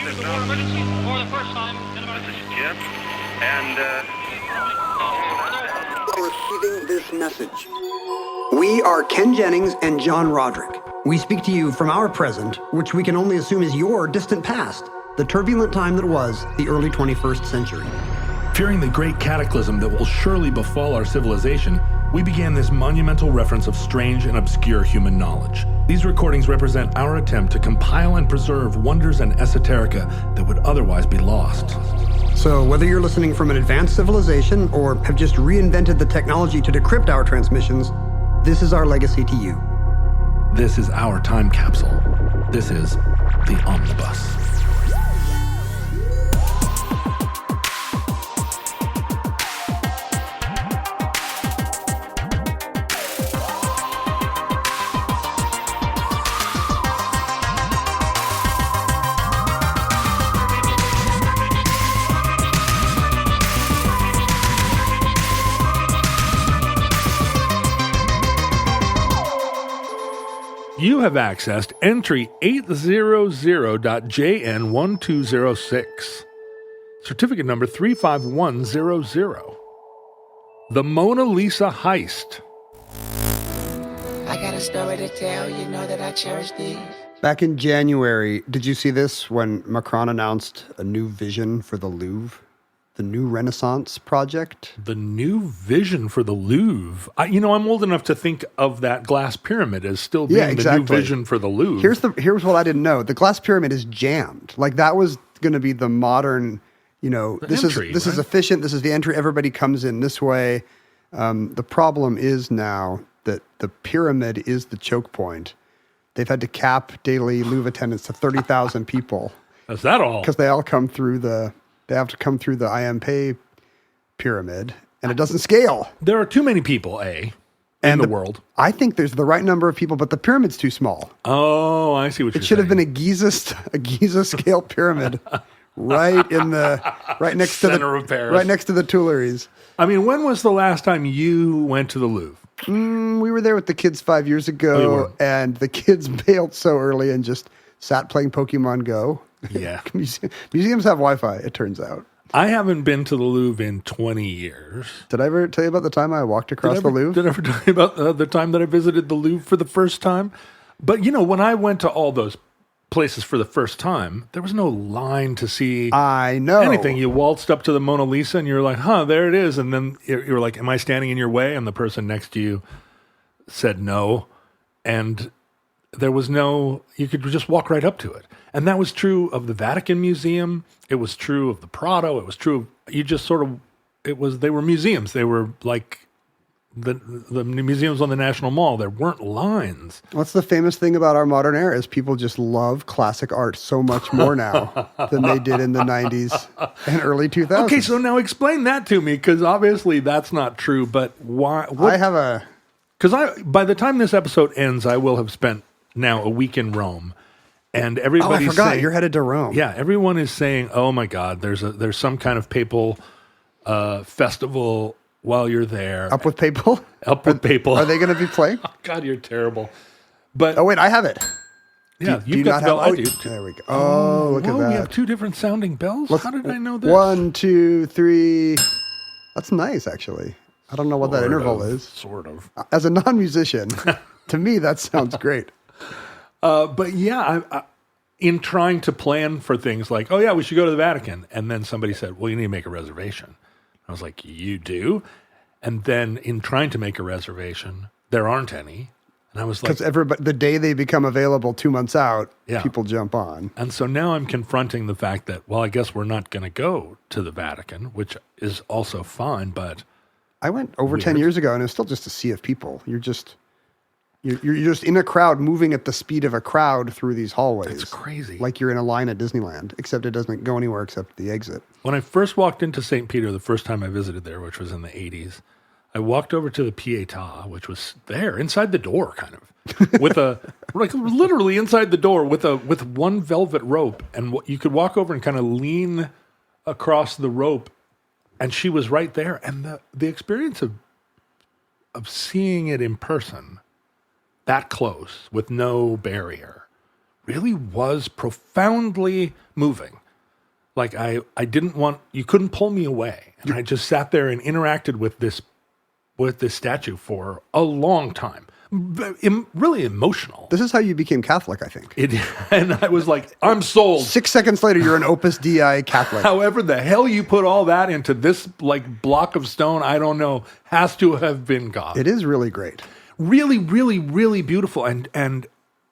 emergency for the first time in about... This is Jim, and Receiving this message. We are Ken Jennings and John Roderick. We speak to you from our present, which we can only assume is your distant past, the turbulent time that was the early 21st century. Fearing the great cataclysm that will surely befall our civilization, we began this monumental reference of strange and obscure human knowledge. These recordings represent our attempt to compile and preserve wonders and esoterica that would otherwise be lost. So whether you're listening from an advanced civilization or have just reinvented the technology to decrypt our transmissions, this is our legacy to you. This is our time capsule. This is the Omnibus. You have accessed entry 800.JN1206. Certificate number 35100. The Mona Lisa Heist. I got a story to tell, you know that I cherish these. Back in January, did you see this when Macron announced a new vision for the Louvre? The new Renaissance project? The new vision for the Louvre. I'm old enough to think of that glass pyramid as still being the new vision for the Louvre. Here's what I didn't know. The glass pyramid is jammed. Like that was going to be the modern, this is efficient. This is the entry. Everybody comes in this way. The problem is now that the pyramid is the choke point. They've had to cap daily Louvre attendance to 30,000 people. Is that all? Because they all come through they have to come through the IMP pyramid, and it doesn't scale. There are too many people, in the world. I think there's the right number of people, but the pyramid's too small. Oh, I see what you're saying. It should have been a Giza scale pyramid right next to Center of Paris. Right next to the Tuileries. I mean, when was the last time you went to the Louvre? We were there with the kids 5 years ago, and the kids bailed so early and just sat playing Pokemon Go. Yeah. Museums have Wi-Fi, it turns out. I haven't been to the Louvre in 20 years. Did I ever tell you about the time I walked across the Louvre? Did I ever tell you about the time that I visited the Louvre for the first time? But, when I went to all those places for the first time, there was no line to see anything. You waltzed up to the Mona Lisa and you're like, there it is. And then you're like, am I standing in your way? And the person next to you said no. And there was you could just walk right up to it. And that was true of the Vatican Museum. It was true of the Prado. It was true of, they were museums. They were like the museums on the National Mall. There weren't lines. What's the famous thing about our modern era is people just love classic art so much more now than they did in the 90s and early 2000s. Okay, so now explain that to me, because obviously that's not true, but why? Because by the time this episode ends, I will have spent now a week in Rome. And everybody's I forgot, saying, you're headed to Rome. Yeah, everyone is saying, oh my God, there's some kind of papal festival while you're there. Up with people? Up with people. Are they going to be playing? Oh God, you're terrible. But oh wait, I have it. Yeah, you've got the bell. I do. There we go. Oh, look at that. We have two different sounding bells? How did I know this? 1, 2, 3. That's nice, actually. I don't know what that interval is. Sort of. As a non-musician, to me, that sounds great. But yeah, in trying to plan for things like, we should go to the Vatican. And then somebody said, well, you need to make a reservation. I was like, you do? And then in trying to make a reservation, there aren't any. And I was like... Because the day they become available 2 months out, people jump on. And so now I'm confronting the fact that, I guess we're not going to go to the Vatican, which is also fine, but... I went over 10 years ago, and it was still just a sea of people. You're just in a crowd, moving at the speed of a crowd through these hallways. It's crazy. Like you're in a line at Disneyland, except it doesn't go anywhere except the exit. When I first walked into St. Peter, the first time I visited there, which was in the 80s, I walked over to the Pietà, which was there, inside the door, kind of, with literally inside the door with one velvet rope. And you could walk over and kind of lean across the rope, and she was right there. And the experience of seeing it in person, that close with no barrier, really was profoundly moving. Like I didn't want, you couldn't pull me away. And I just sat there and interacted with this statue for a long time. Really emotional. This is how you became Catholic, I think. And I was like, I'm sold. 6 seconds later, you're an Opus Dei Catholic. However, the hell you put all that into this like block of stone, I don't know, has to have been God. It is really great. Really, really, really beautiful. And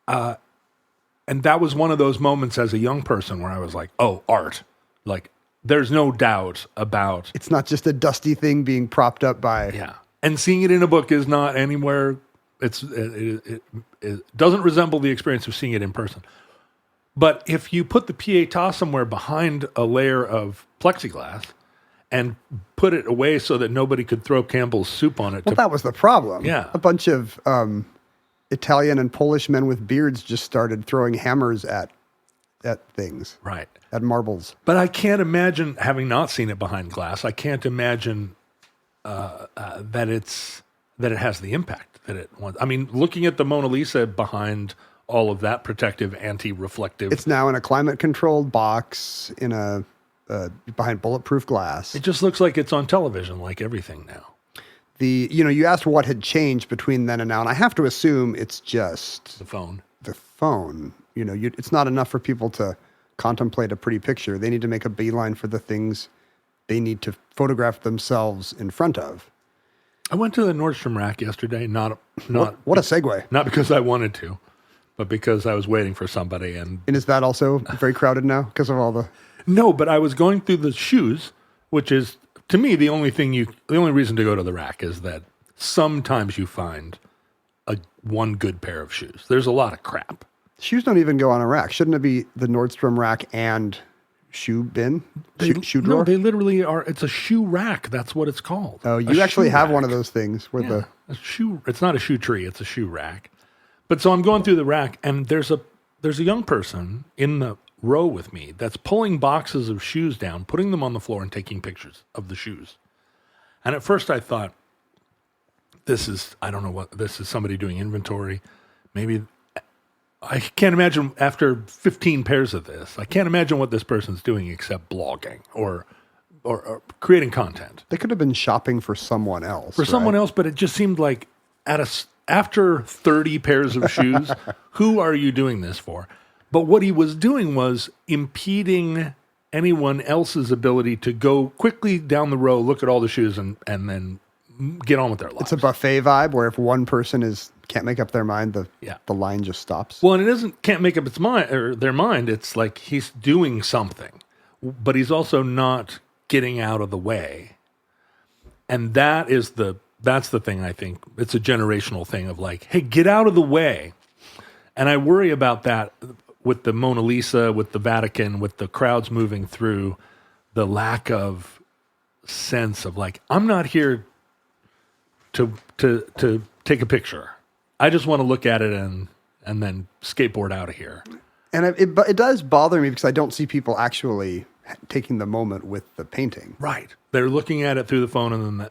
that was one of those moments as a young person where I was like, oh, art. Like, there's no doubt about... It's not just a dusty thing being propped up by... Yeah. And seeing it in a book is not anywhere... It doesn't resemble the experience of seeing it in person. But if you put the Pietà somewhere behind a layer of plexiglass and put it away so that nobody could throw Campbell's soup on it... Well, that was the problem. Yeah. A bunch of Italian and Polish men with beards just started throwing hammers at things. Right. At marbles. But I can't imagine, having not seen it behind glass, I can't imagine that it has the impact that it wants. I mean, looking at the Mona Lisa behind all of that protective, anti-reflective. It's now in a climate-controlled box in behind bulletproof glass. It just looks like it's on television, like everything now. You asked what had changed between then and now, and I have to assume it's just the phone. The phone. It's not enough for people to contemplate a pretty picture. They need to make a beeline for the things they need to photograph themselves in front of. I went to the Nordstrom rack yesterday. Not what a segue. Not because I wanted to, but because I was waiting for somebody. And is that also very crowded now because of all the? No, but I was going through the shoes, which is to me the only reason to go to the rack is that sometimes you find one good pair of shoes. There's a lot of crap. Shoes don't even go on a rack. Shouldn't it be the Nordstrom rack and shoe bin? Shoe drawer? No, they literally are. It's a shoe rack. That's what it's called. Oh, you actually have one of those things where a shoe. It's not a shoe tree. It's a shoe rack. But so I'm going through the rack, and there's a young person in the row with me that's pulling boxes of shoes down, putting them on the floor, and taking pictures of the shoes. And at first I thought, this is somebody doing inventory. Maybe. I can't imagine after 15 pairs of this, I can't imagine what this person's doing except blogging or creating content. They could have been shopping for someone else. Someone else, but it just seemed like after 30 pairs of shoes, who are you doing this for? But what he was doing was impeding anyone else's ability to go quickly down the row, look at all the shoes, and then get on with their lives. It's a buffet vibe where if one person can't make up their mind, the line just stops. Well, and it can't make up its mind or their mind. It's like he's doing something, but he's also not getting out of the way. And that's the thing. I think it's a generational thing of like, hey, get out of the way. And I worry about that with the Mona Lisa, with the Vatican, with the crowds moving through, the lack of sense of like, I'm not here to take a picture. I just want to look at it and then skateboard out of here. And it does bother me because I don't see people actually taking the moment with the painting. Right. They're looking at it through the phone and then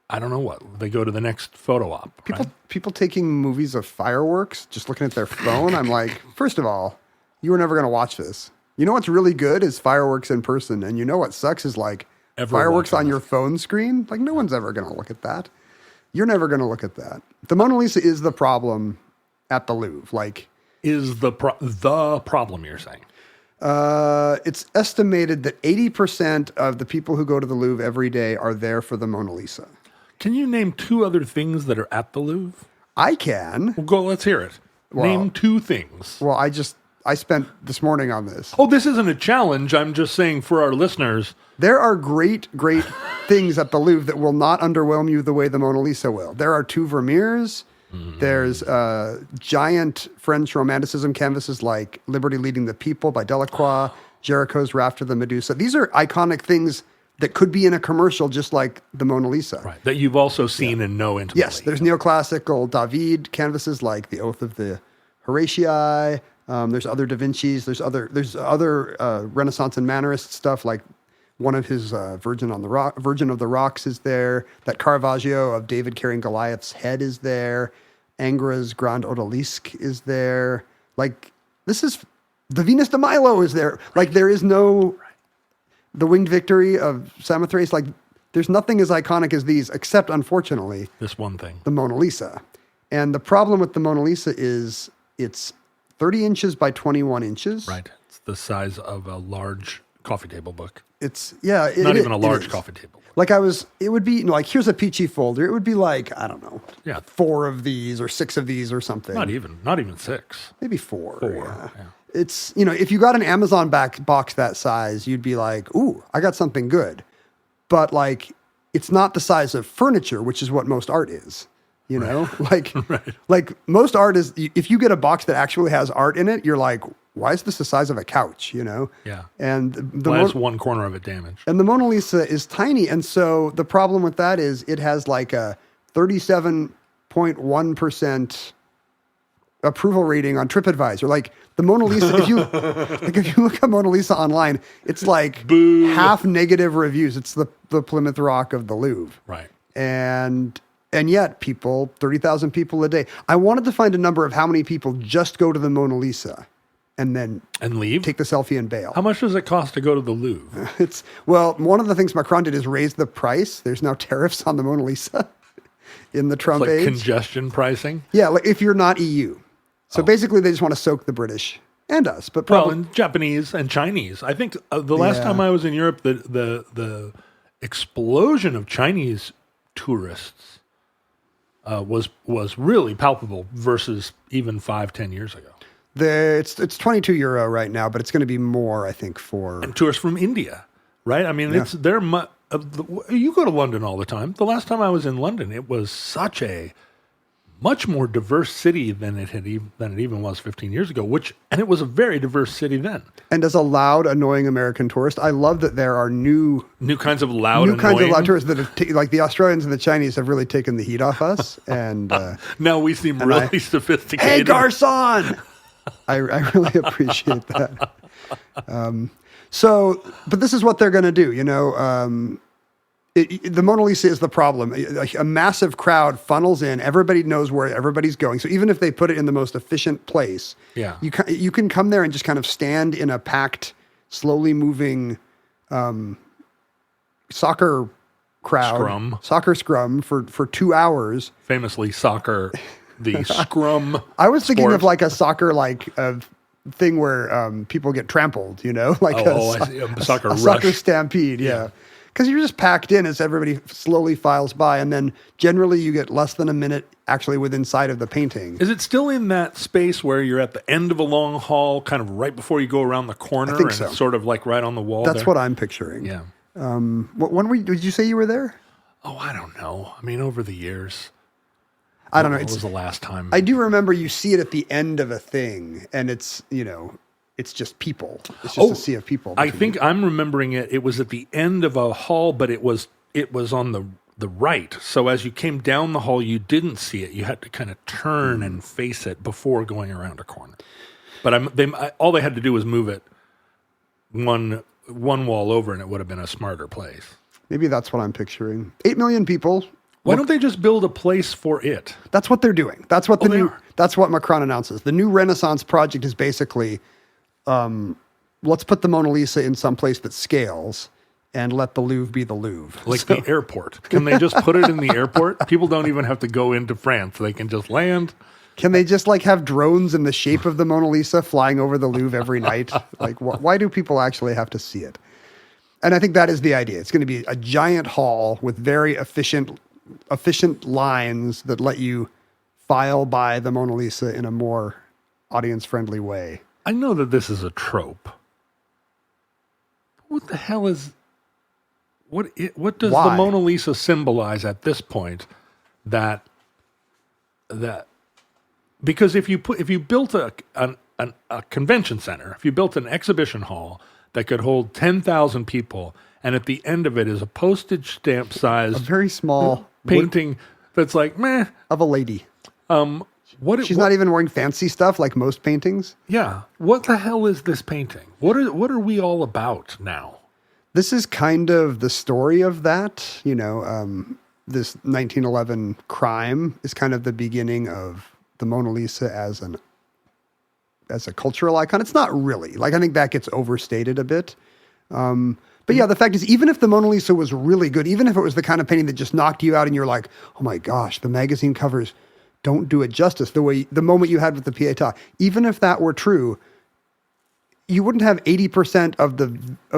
I don't know what. They go to the next photo op. People taking movies of fireworks, just looking at their phone. I'm like, first of all, you were never going to watch this. You know what's really good is fireworks in person. And you know what sucks is like fireworks on your phone screen. Like no one's ever going to look at that. You're never going to look at that. The Mona Lisa is the problem at the Louvre. Like, is the problem you're saying? It's estimated that 80% of the people who go to the Louvre every day are there for the Mona Lisa. Can you name two other things that are at the Louvre? I can. Well, go. Let's hear it. Name two things. Well, I spent this morning on this. Oh, this isn't a challenge. I'm just saying for our listeners. There are great things at the Louvre that will not underwhelm you the way the Mona Lisa will. There are two Vermeers. There's giant French Romanticism canvases like Liberty Leading the People by Delacroix, Jericho's Raft of the Medusa. These are iconic things that could be in a commercial just like the Mona Lisa. Right, that you've also seen and know intimately. Yes, there's neoclassical David canvases like The Oath of the Horatii. There's other Da Vinci's. There's other Renaissance and Mannerist stuff like one of his Virgin of the Rocks is there. That Caravaggio of David carrying Goliath's head is there. Angra's Grand Odalisque is there. Like the Venus de Milo is there. Like there is no, the Winged Victory of Samothrace, like there's nothing as iconic as these, except unfortunately, this one thing, the Mona Lisa. And the problem with the Mona Lisa is it's 30 inches by 21 inches. Right. It's the size of a large coffee table book. It's, not even a large coffee table book. Like it would be, like, here's a peachy folder. It would be like, I don't know, 4 of these or 6 of these or something. Not even 6. Maybe 4. 4. Yeah. It's, if you got an Amazon box that size, you'd be like, ooh, I got something good. But like, it's not the size of furniture, which is what most art is. Like, like most art is, if you get a box that actually has art in it, you're like, why is this the size of a couch? Yeah. And why is one corner of it damaged? And the Mona Lisa is tiny. And so the problem with that is it has like a 37.1% approval rating on TripAdvisor. Like the Mona Lisa, if you look at Mona Lisa online, it's like half negative reviews. It's the Plymouth Rock of the Louvre. Right. And yet 30,000 people a day. I wanted to find a number of how many people just go to the Mona Lisa and then leave, take the selfie and bail. How much does it cost to go to the Louvre? One of the things Macron did is raise the price. There's now tariffs on the Mona Lisa in the Trump age. Congestion pricing? Yeah, like if you're not EU. So basically they just want to soak the British and us. But and Japanese and Chinese. I think the last time I was in Europe, the explosion of Chinese tourists was really palpable versus even 5-10 years ago. It's €22 right now, but it's going to be more, I think, and tourists from India, right? I mean, you go to London all the time. The last time I was in London, it was such a much more diverse city than it even was 15 years ago. And it was a very diverse city then. And as a loud, annoying American tourist, I love that there are new kinds of loud tourists that have like the Australians and the Chinese have really taken the heat off us. And now we seem really sophisticated. Hey, garçon! I really appreciate that. But this is what they're going to do, the Mona Lisa is the problem. A massive crowd funnels in. Everybody knows where everybody's going. So even if they put it in the most efficient place, you can come there and just kind of stand in a packed, slowly moving soccer scrum for 2 hours. Famously, soccer, the scrum. I was thinking of like a soccer thing where people get trampled, like a soccer rush. Soccer stampede, yeah. Because you're just packed in as everybody slowly files by, and then generally you get less than a minute actually within sight of the painting. Is it still in that space where you're at the end of a long hall, kind of right before you go around the corner? I think so. It's sort of like right on the wall. That's what I'm picturing. Yeah. Did you say you were there? Oh, I don't know. I mean, over the years. I don't know. What was the last time? I do remember you see it at the end of a thing, and it's, it's just people. It's just a sea of people. I think I'm remembering it. It was at the end of a hall, but it was on the right. So as you came down the hall, you didn't see it. You had to kind of turn and face it before going around a corner. But all they had to do was move it one wall over, and it would have been a smarter place. Maybe that's what I'm picturing. 8 million people. Why don't they just build a place for it? That's what they're doing. That's what that's what Macron announces. The new Renaissance project is basically, let's put the Mona Lisa in some place that scales and let the Louvre be the Louvre. Like the airport. Can they just put it in the airport? People don't even have to go into France. They can just land. Can they just have drones in the shape of the Mona Lisa flying over the Louvre every night? Why do people actually have to see it? And I think that is the idea. It's going to be a giant hall with very efficient lines that let you file by the Mona Lisa in a more audience-friendly way. I know that this is a trope. What the hell is... What does the Mona Lisa symbolize at this point that because if you built a convention center, if you built an exhibition hall that could hold 10,000 people, and at the end of it is a postage stamp size, a very small painting that's like meh of a lady. She's not even wearing fancy stuff like most paintings. Yeah. What the hell is this painting? What are we all about now? This is kind of the story of that. This 1911 crime is kind of the beginning of the Mona Lisa as an a cultural icon. It's not really. Like, I think that gets overstated a bit. But yeah, the fact is, even if the Mona Lisa was really good, even if it was the kind of painting that just knocked you out and you're like, oh my gosh, the magazine covers don't do it justice the moment you had with the Pietà, even if that were true, you wouldn't have 80% of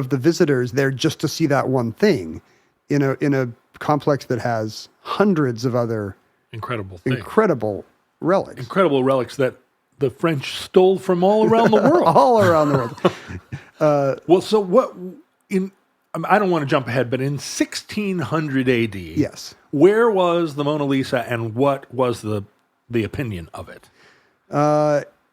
the visitors there just to see that one thing in a complex that has hundreds of other incredible relics. Incredible relics that the French stole from all around the world. All around the world. Well, so what I don't want to jump ahead, but in 1600 AD, yes, where was the Mona Lisa and what was the opinion of it?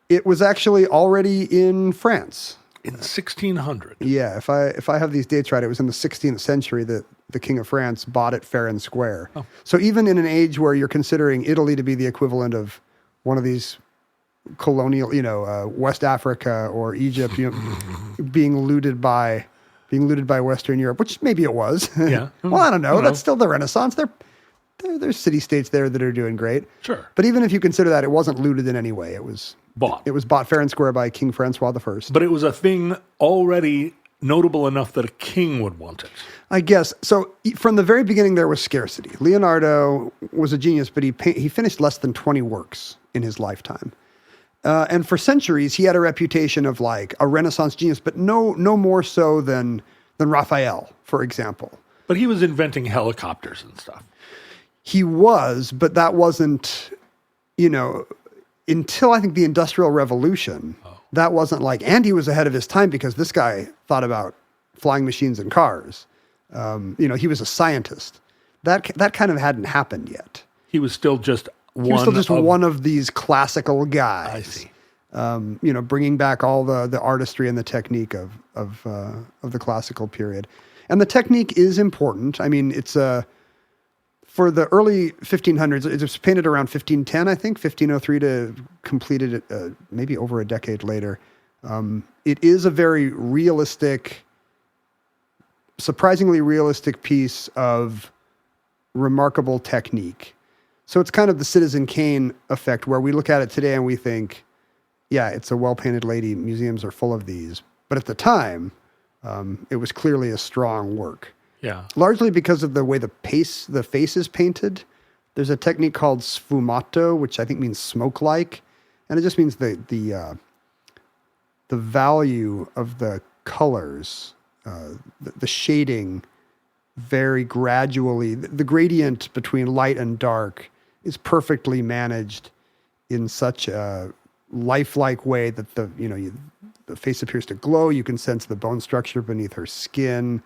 It was actually already in France. In 1600? Yeah, if I have these dates right, it was in the 16th century that the King of France bought it fair and square. Oh. So even in an age where you're considering Italy to be the equivalent of one of these colonial, West Africa or Egypt, being looted by Western Europe, which maybe it was. Yeah. Well, I don't know. That's still the Renaissance. There's city-states there that are doing great. Sure. But even if you consider that, it wasn't looted in any way. It was bought. It was bought fair and square by King Francois I. But it was a thing already notable enough that a king would want it. I guess. So from the very beginning, there was scarcity. Leonardo was a genius, but he finished less than 20 works in his lifetime. And for centuries, he had a reputation of like a Renaissance genius, but no more so than Raphael, for example. But he was inventing helicopters and stuff. He was, but that wasn't, until I think the Industrial Revolution, that wasn't like, and he was ahead of his time because this guy thought about flying machines and cars. He was a scientist. That kind of hadn't happened yet. He was still just one of these classical guys. I see. Bringing back all the artistry and the technique of the classical period. And the technique is important. I mean, it's for the early 1500s, it was painted around 1510, I think, 1503 to completed it maybe over a decade later. It is a very realistic, surprisingly realistic piece of remarkable technique. So it's kind of the Citizen Kane effect where we look at it today and we think, yeah, it's a well-painted lady. Museums are full of these. But at the time, it was clearly a strong work. Yeah. Largely because of the way the face is painted. There's a technique called sfumato, which I think means smoke-like. And it just means the value of the colors, the shading very gradually. The gradient between light and dark is perfectly managed in such a lifelike way that the face appears to glow. You can sense the bone structure beneath her skin.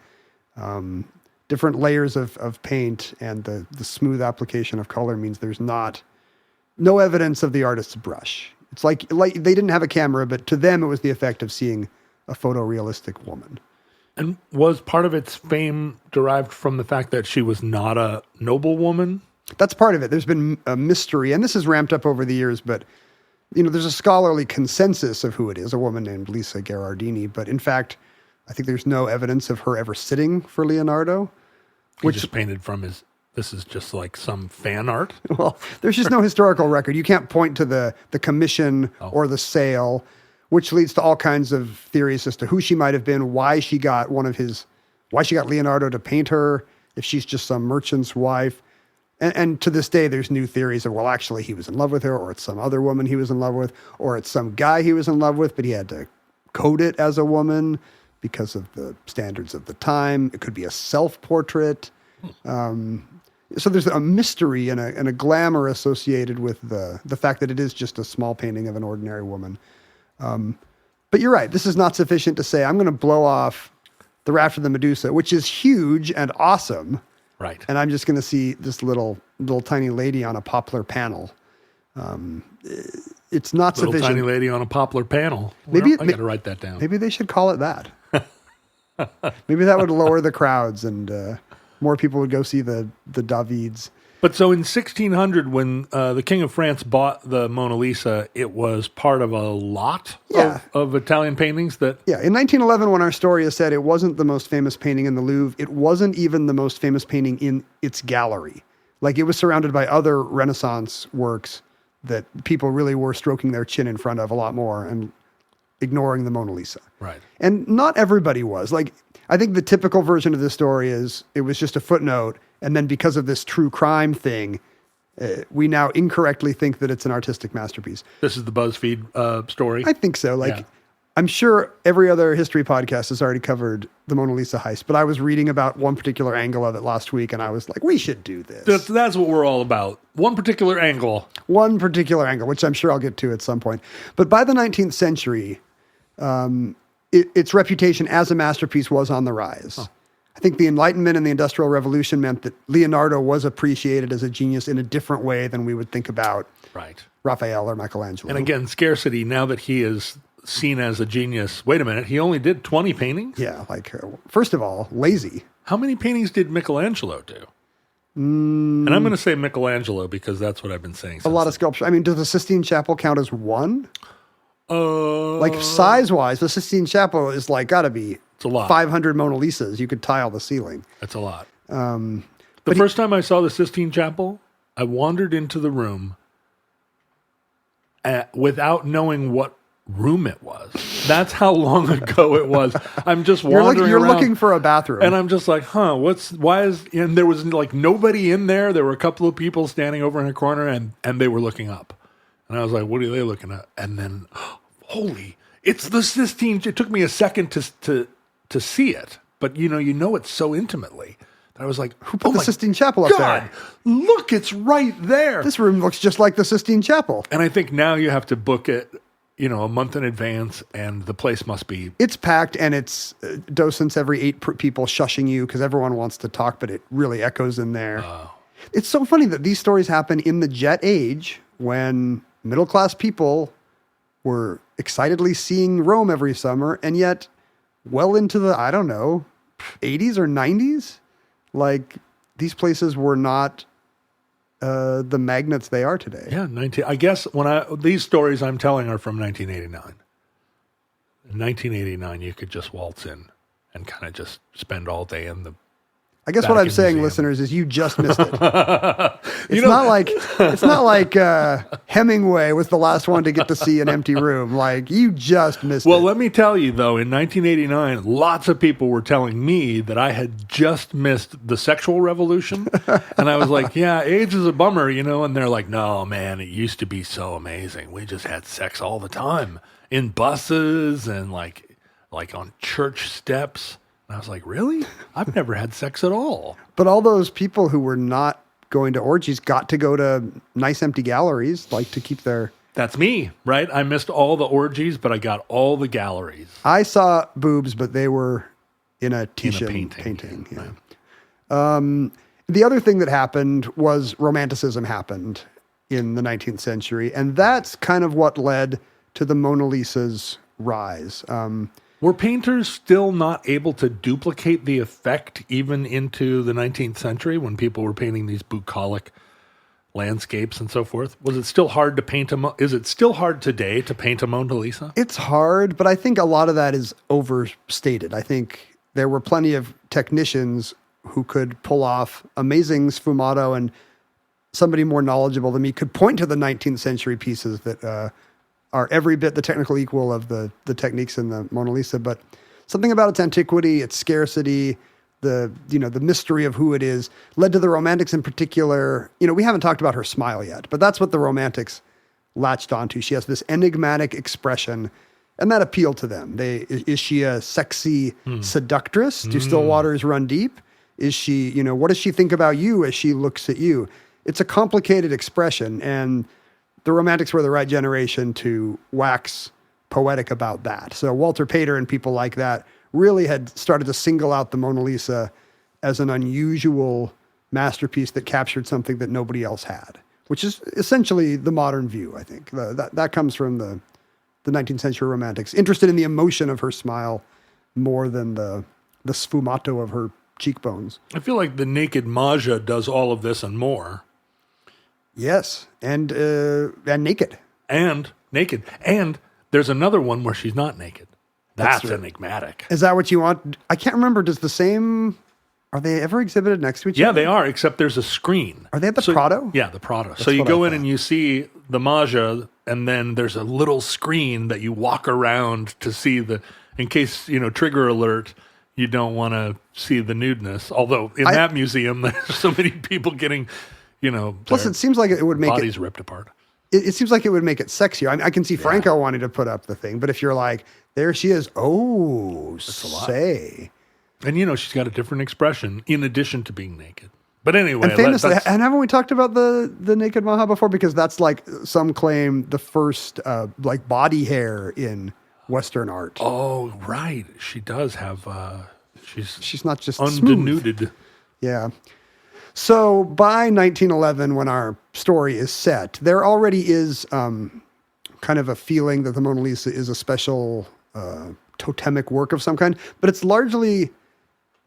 Different layers of paint and the smooth application of color means there's no evidence of the artist's brush. It's like they didn't have a camera, but to them it was the effect of seeing a photorealistic woman. And was part of its fame derived from the fact that she was not a noblewoman? That's part of it. There's been a mystery, and this has ramped up over the years, but there's a scholarly consensus of who it is, a woman named Lisa Gherardini, but in fact, I think there's no evidence of her ever sitting for Leonardo. Which just painted from this is just like some fan art? Well, there's just no historical record. You can't point to the commission or the sale, which leads to all kinds of theories as to who she might have been, why she got Leonardo to paint her, if she's just some merchant's wife. And to this day, there's new theories of, well, actually, he was in love with her, or it's some other woman he was in love with, or it's some guy he was in love with, but he had to code it as a woman because of the standards of the time. It could be a self-portrait. So there's a mystery and a glamour associated with the fact that it is just a small painting of an ordinary woman. But you're right. This is not sufficient to say, I'm going to blow off the Raft of the Medusa, which is huge and awesome. Right. And I'm just going to see this little tiny lady on a poplar panel. It's not little sufficient. Tiny lady on a poplar panel. I got to write that down. Maybe they should call it that. Maybe that would lower the crowds and more people would go see the Davids. But so in 1600, when the King of France bought the Mona Lisa, it was part of a lot of Italian paintings that... Yeah, in 1911, when our story is said, it wasn't the most famous painting in the Louvre. It wasn't even the most famous painting in its gallery. Like, it was surrounded by other Renaissance works that people really were stroking their chin in front of a lot more and ignoring the Mona Lisa. Right. And not everybody was. Like, I think the typical version of this story is it was just a footnote, and then because of this true crime thing, we now incorrectly think that it's an artistic masterpiece. This is the BuzzFeed story? I think so. Like, I'm sure every other history podcast has already covered the Mona Lisa heist, but I was reading about one particular angle of it last week, and I was like, we should do this. That's what we're all about. One particular angle. One particular angle, which I'm sure I'll get to at some point. But by the 19th century, its reputation as a masterpiece was on the rise. Huh. I think the Enlightenment and the Industrial Revolution meant that Leonardo was appreciated as a genius in a different way than we would think about Raphael or Michelangelo. And again, scarcity, now that he is seen as a genius. Wait a minute, he only did 20 paintings? Yeah, like, first of all, lazy. How many paintings did Michelangelo do? And I'm going to say Michelangelo because that's what I've been saying. A lot of sculpture. I mean, does the Sistine Chapel count as one? Like, size-wise, the Sistine Chapel is like, gotta be it's a lot. 500 Mona Lisas. You could tile the ceiling. That's a lot. The first time I saw the Sistine Chapel, I wandered into the room without knowing what room it was. That's how long ago it was. I'm just wandering You're around, looking for a bathroom. and I'm just like, and there was like nobody in there. There were a couple of people standing over in a corner and they were looking up. And I was like, what are they looking at? And then, it's the Sistine. It took me a second to see it, but you know it so intimately. I was like, who put the Sistine Chapel up there? Look, it's right there. This room looks just like the Sistine Chapel. And I think now you have to book it, a month in advance, and the place must be... It's packed, and it's docents every 8 people shushing you because everyone wants to talk, but it really echoes in there. It's so funny that these stories happen in the jet age when middle-class people were excitedly seeing Rome every summer, and yet well into the, 80s or 90s, like, these places were not the magnets they are today. Yeah, I guess these stories I'm telling are from 1989. In 1989, you could just waltz in and kind of just spend all day in the I guess what I'm saying, Museum. Listeners, is you just missed it. It's not like Hemingway was the last one to get to see an empty room. Like, you just missed it. Well, let me tell you, though, in 1989, lots of people were telling me that I had just missed the sexual revolution. And I was like, yeah, age is a bummer, and they're like, no, man, it used to be so amazing. We just had sex all the time in buses and like on church steps. I was like, really? I've never had sex at all. But all those people who were not going to orgies got to go to nice empty galleries, like to keep their... That's me, right? I missed all the orgies, but I got all the galleries. I saw boobs, but they were in a painting. Yeah. Right. The other thing that happened was Romanticism happened in the 19th century, and that's kind of what led to the Mona Lisa's rise. Were painters still not able to duplicate the effect even into the 19th century when people were painting these bucolic landscapes and so forth? Was it still hard to paint is it still hard today to paint a Mona Lisa? It's hard, but I think a lot of that is overstated. I think there were plenty of technicians who could pull off amazing sfumato, and somebody more knowledgeable than me could point to the 19th century pieces that are every bit the technical equal of the techniques in the Mona Lisa, but something about its antiquity, its scarcity, the mystery of who it is led to the Romantics in particular. We haven't talked about her smile yet, but that's what the Romantics latched onto. She has this enigmatic expression, and that appealed to them. Is she a sexy seductress? Do still waters run deep? Is she, what does she think about you as she looks at you? It's a complicated expression, and the Romantics were the right generation to wax poetic about that. So Walter Pater and people like that really had started to single out the Mona Lisa as an unusual masterpiece that captured something that nobody else had, which is essentially the modern view, I think. That comes from the 19th century Romantics, interested in the emotion of her smile more than the sfumato of her cheekbones. I feel like the naked Maja does all of this and more. Yes, and naked. And naked. And there's another one where she's not naked. That's enigmatic. Is that what you want? I can't remember. Are they ever exhibited next to each other? Yeah, they are, except there's a screen. Are they at the Prado? Yeah, the Prado. So you go in and you see the Maja, and then there's a little screen that you walk around to see in case, trigger alert, you don't want to see the nudeness. Although in that museum, there's so many people getting, plus it seems like it would make bodies ripped apart. It seems like it would make it sexier. I can see Franco wanting to put up the thing, but if you're like, there she is, that's a lot. And she's got a different expression in addition to being naked. But anyway, and famously, and haven't we talked about the naked Maja before? Because that's like some claim the first like body hair in Western art. Oh, right. She does have. She's not just undenuded. Smooth. Yeah. So by 1911, when our story is set, there already is kind of a feeling that the Mona Lisa is a special totemic work of some kind, but it's largely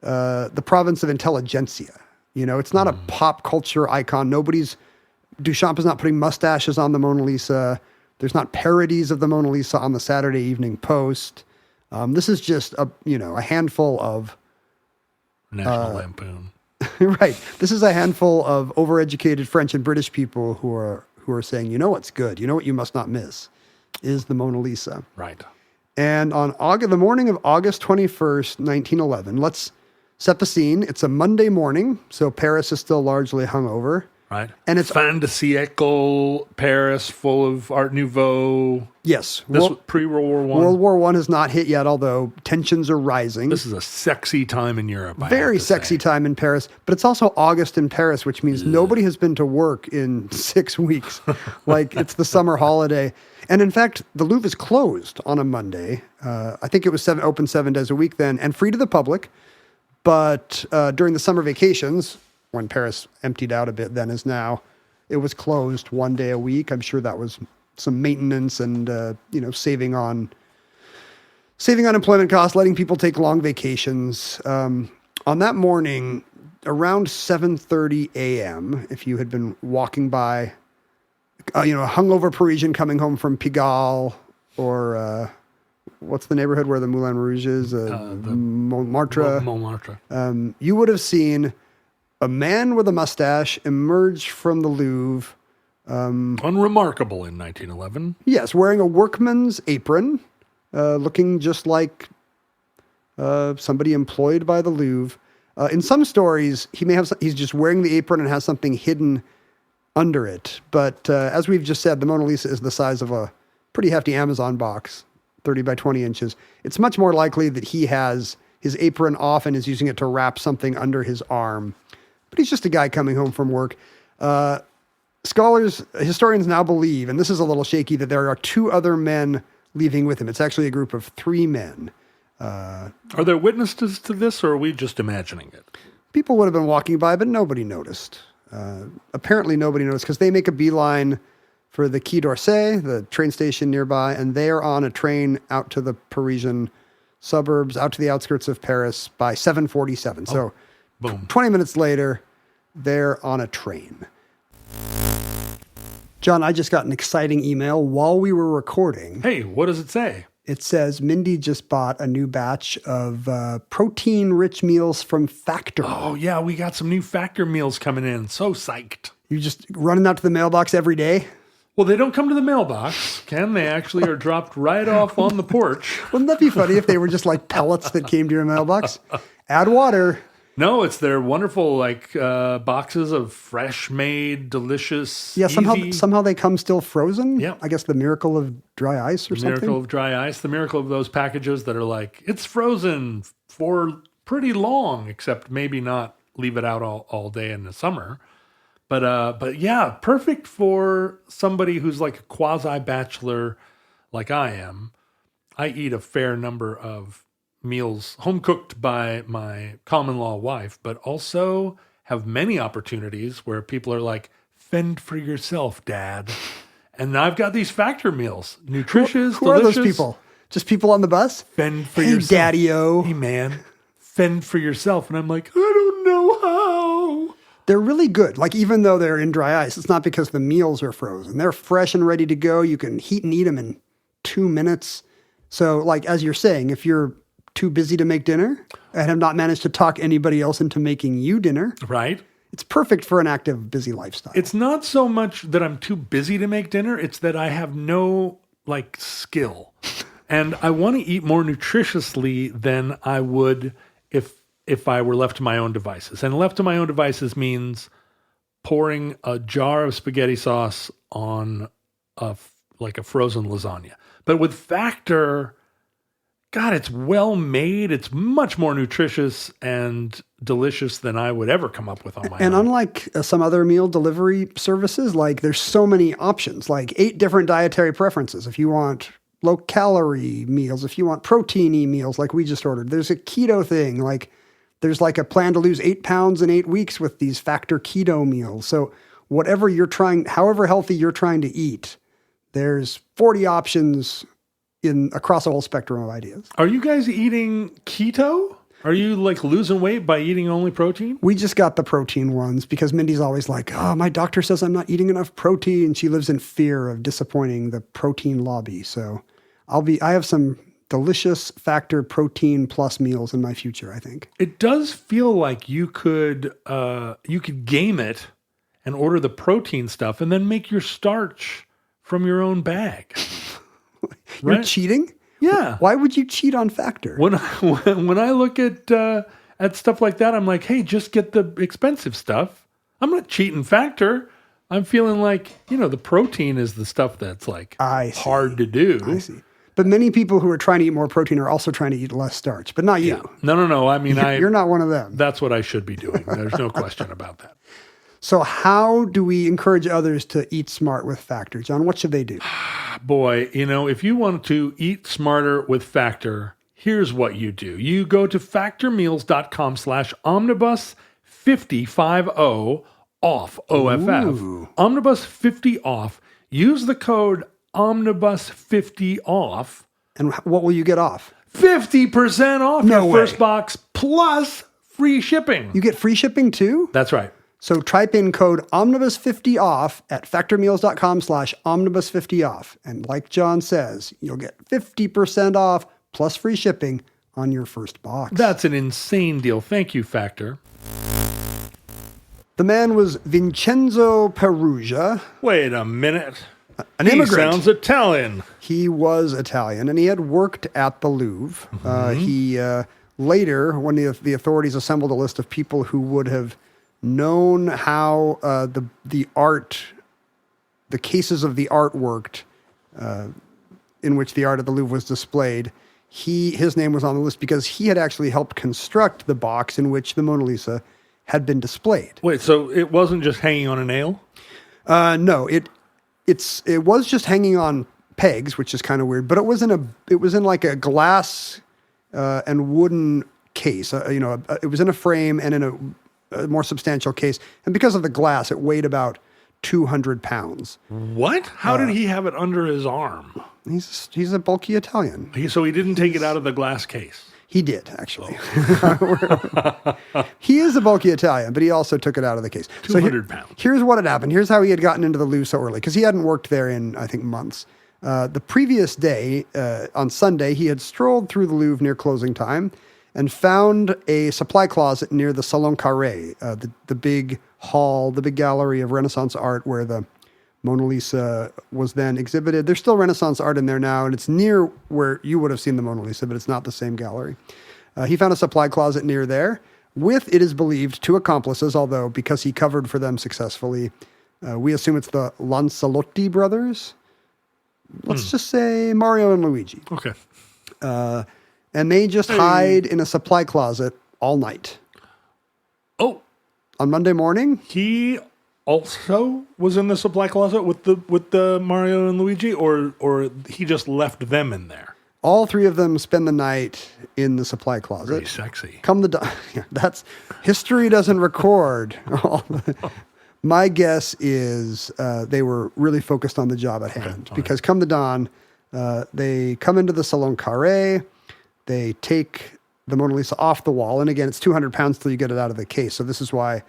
the province of intelligentsia. It's not a pop culture icon. Duchamp is not putting mustaches on the Mona Lisa. There's not parodies of the Mona Lisa on the Saturday Evening Post. This is just a handful of National Lampoon. Right. This is a handful of overeducated French and British people who are saying, what's good, what you must not miss is the Mona Lisa. Right. And on the morning of August 21st, 1911, let's set the scene. It's a Monday morning, so Paris is still largely hungover. Right. And it's fin de siècle Paris, full of Art Nouveau. Yes. This was pre-World War I. World War I has not hit yet, although tensions are rising. This is a sexy time in Europe. Very sexy time in Paris, but it's also August in Paris, which means nobody has been to work in 6 weeks. Like it's the summer holiday. And in fact, the Louvre is closed on a Monday. I think it was open 7 days a week then and free to the public. But during the summer vacations, when Paris emptied out a bit then as now, it was closed 1 day a week. I'm sure that was some maintenance and, saving on employment costs, letting people take long vacations. On that morning, around 7:30 a.m., if you had been walking by, a hungover Parisian coming home from Pigalle or what's the neighborhood where the Moulin Rouge is? Montmartre. Montmartre. You would have seen a man with a mustache emerge from the Louvre. Unremarkable in 1911. Yes, wearing a workman's apron, looking just like somebody employed by the Louvre. In some stories, he's just wearing the apron and has something hidden under it. But as we've just said, the Mona Lisa is the size of a pretty hefty Amazon box, 30 by 20 inches. It's much more likely that he has his apron off and is using it to wrap something under his arm. But he's just a guy coming home from work. Historians now believe, and this is a little shaky, that there are 2 other men leaving with him. It's actually a group of 3 men. Are there witnesses to this, or are we just imagining it? People would have been walking by, but nobody noticed. Apparently nobody noticed because they make a beeline for the Quai d'Orsay, the train station nearby, and they are on a train out to the Parisian suburbs, out to the outskirts of Paris by 7:47. So boom. 20 minutes later, they're on a train. John, I just got an exciting email while we were recording. Hey, what does it say? It says Mindy just bought a new batch of protein-rich meals from Factor. Oh, yeah, we got some new Factor meals coming in. So psyched. You just running out to the mailbox every day? Well, they don't come to the mailbox, Ken. They actually are dropped right off on the porch. Wouldn't that be funny if they were just like pellets that came to your mailbox? Add water. No, it's their wonderful boxes of fresh-made, delicious. Yeah, somehow they come still frozen. Yeah, I guess the miracle of dry ice or something. The miracle of dry ice. The miracle of those packages that are like it's frozen for pretty long, except maybe not leave it out all day in the summer. But yeah, perfect for somebody who's like a quasi-bachelor, like I am. I eat a fair number of meals home cooked by my common law wife, but also have many opportunities where people are like, fend for yourself, Dad. And I've got these Factor meals, nutritious, who delicious. Are those people? Just people on the bus? Fend for yourself. Hey, Daddy-o. Hey, man, fend for yourself. And I'm like, I don't know how. They're really good. Like, even though they're in dry ice, it's not because the meals are frozen. They're fresh and ready to go. You can heat and eat them in 2 minutes. So, like, as you're saying, if you're too busy to make dinner and have not managed to talk anybody else into making you dinner. Right. It's perfect for an active, busy lifestyle. It's not so much that I'm too busy to make dinner. It's that I have no skill. And I want to eat more nutritiously than I would if I were left to my own devices. And left to my own devices means pouring a jar of spaghetti sauce on a frozen lasagna. But with Factor, God, it's well made. It's much more nutritious and delicious than I would ever come up with on my own. And unlike some other meal delivery services, there's so many options, 8 different dietary preferences. If you want low-calorie meals, if you want protein-y meals like we just ordered, there's a keto thing. There's a plan to lose 8 pounds in 8 weeks with these Factor keto meals. So whatever however healthy you're trying to eat, there's 40 options across a whole spectrum of ideas. Are you guys eating keto? Are you losing weight by eating only protein? We just got the protein ones because Mindy's always my doctor says I'm not eating enough protein. She lives in fear of disappointing the protein lobby. So I have some delicious Factor protein plus meals in my future, I think. It does feel like you could game it and order the protein stuff and then make your starch from your own bag. You're cheating? Yeah. Why would you cheat on Factor? When I look at stuff like that, I'm like, hey, just get the expensive stuff. I'm not cheating Factor. I'm feeling the protein is the stuff that's hard to do. I see. But many people who are trying to eat more protein are also trying to eat less starch, but not you. Yeah. No. I mean, you're not one of them. That's what I should be doing. There's no question about that. So how do we encourage others to eat smart with Factor? John, what should they do? Boy, if you want to eat smarter with Factor, here's what you do. You go to factormeals.com/omnibus50 off, OFF. Ooh. Omnibus 50 off. Use the code Omnibus 50 off. And what will you get off? 50% off your first box plus free shipping. You get free shipping too? That's right. So type in code Omnibus50 off at factormeals.com/Omnibus50 off. And like John says, you'll get 50% off plus free shipping on your first box. That's an insane deal. Thank you, Factor. The man was Vincenzo Perugia. Wait a minute. An immigrant. He sounds Italian. He was Italian, and he had worked at the Louvre. He later, when the authorities assembled a list of people who would have known how the cases of the art worked, in which the art of the Louvre was displayed, his name was on the list because he had actually helped construct the box in which the Mona Lisa had been displayed. Wait, so it wasn't just hanging on a nail? No, it was just hanging on pegs, which is kind of weird. But it was in a glass and wooden case. It was in a frame and in a more substantial case. And because of the glass, it weighed about 200 pounds. What? How did he have it under his arm? He's a bulky Italian. So he didn't take it out of the glass case? He did, actually. He is a bulky Italian, but he also took it out of the case. 200 pounds. Here's what had happened. Here's how he had gotten into the Louvre so early, because he hadn't worked there in, I think, months. The previous day, on Sunday, he had strolled through the Louvre near closing time and found a supply closet near the Salon Carré, the big hall, the big gallery of Renaissance art where the Mona Lisa was then exhibited. There's still Renaissance art in there now, and it's near where you would have seen the Mona Lisa, but it's not the same gallery. He found a supply closet near there with, it is believed, 2 accomplices, although because he covered for them successfully, we assume it's the Lancelotti brothers. Let's just say Mario and Luigi. Okay. And they just hide in a supply closet all night. Oh. On Monday morning? He also was in the supply closet with the Mario and Luigi, or he just left them in there? All 3 of them spend the night in the supply closet. Very sexy. That's history doesn't record. My guess is they were really focused on the job at hand, because come the dawn, they come into the Salon Carré, they take the Mona Lisa off the wall, and again, it's 200 pounds till you get it out of the case. So this is why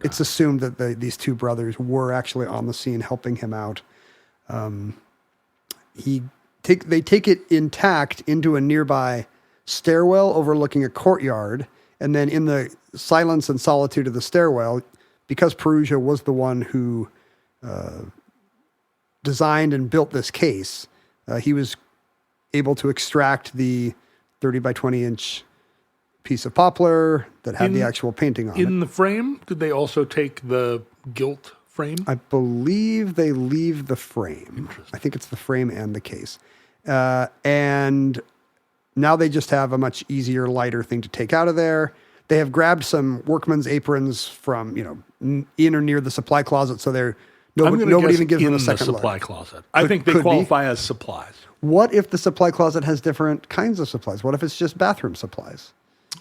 it's assumed that these 2 brothers were actually on the scene helping him out. They take it intact into a nearby stairwell overlooking a courtyard, and then in the silence and solitude of the stairwell, because Perugia was the one who designed and built this case, he was able to extract the 30 by 20 inch piece of poplar that had the actual painting on it. In the frame, did they also take the gilt frame? I believe they leave the frame. I think it's the frame and the case. And now they just have a much easier, lighter thing to take out of there. They have grabbed some workman's aprons from, in or near the supply closet, so nobody even gives them a second look. Supply closet. I think they qualify as supplies. What if the supply closet has different kinds of supplies? What if it's just bathroom supplies?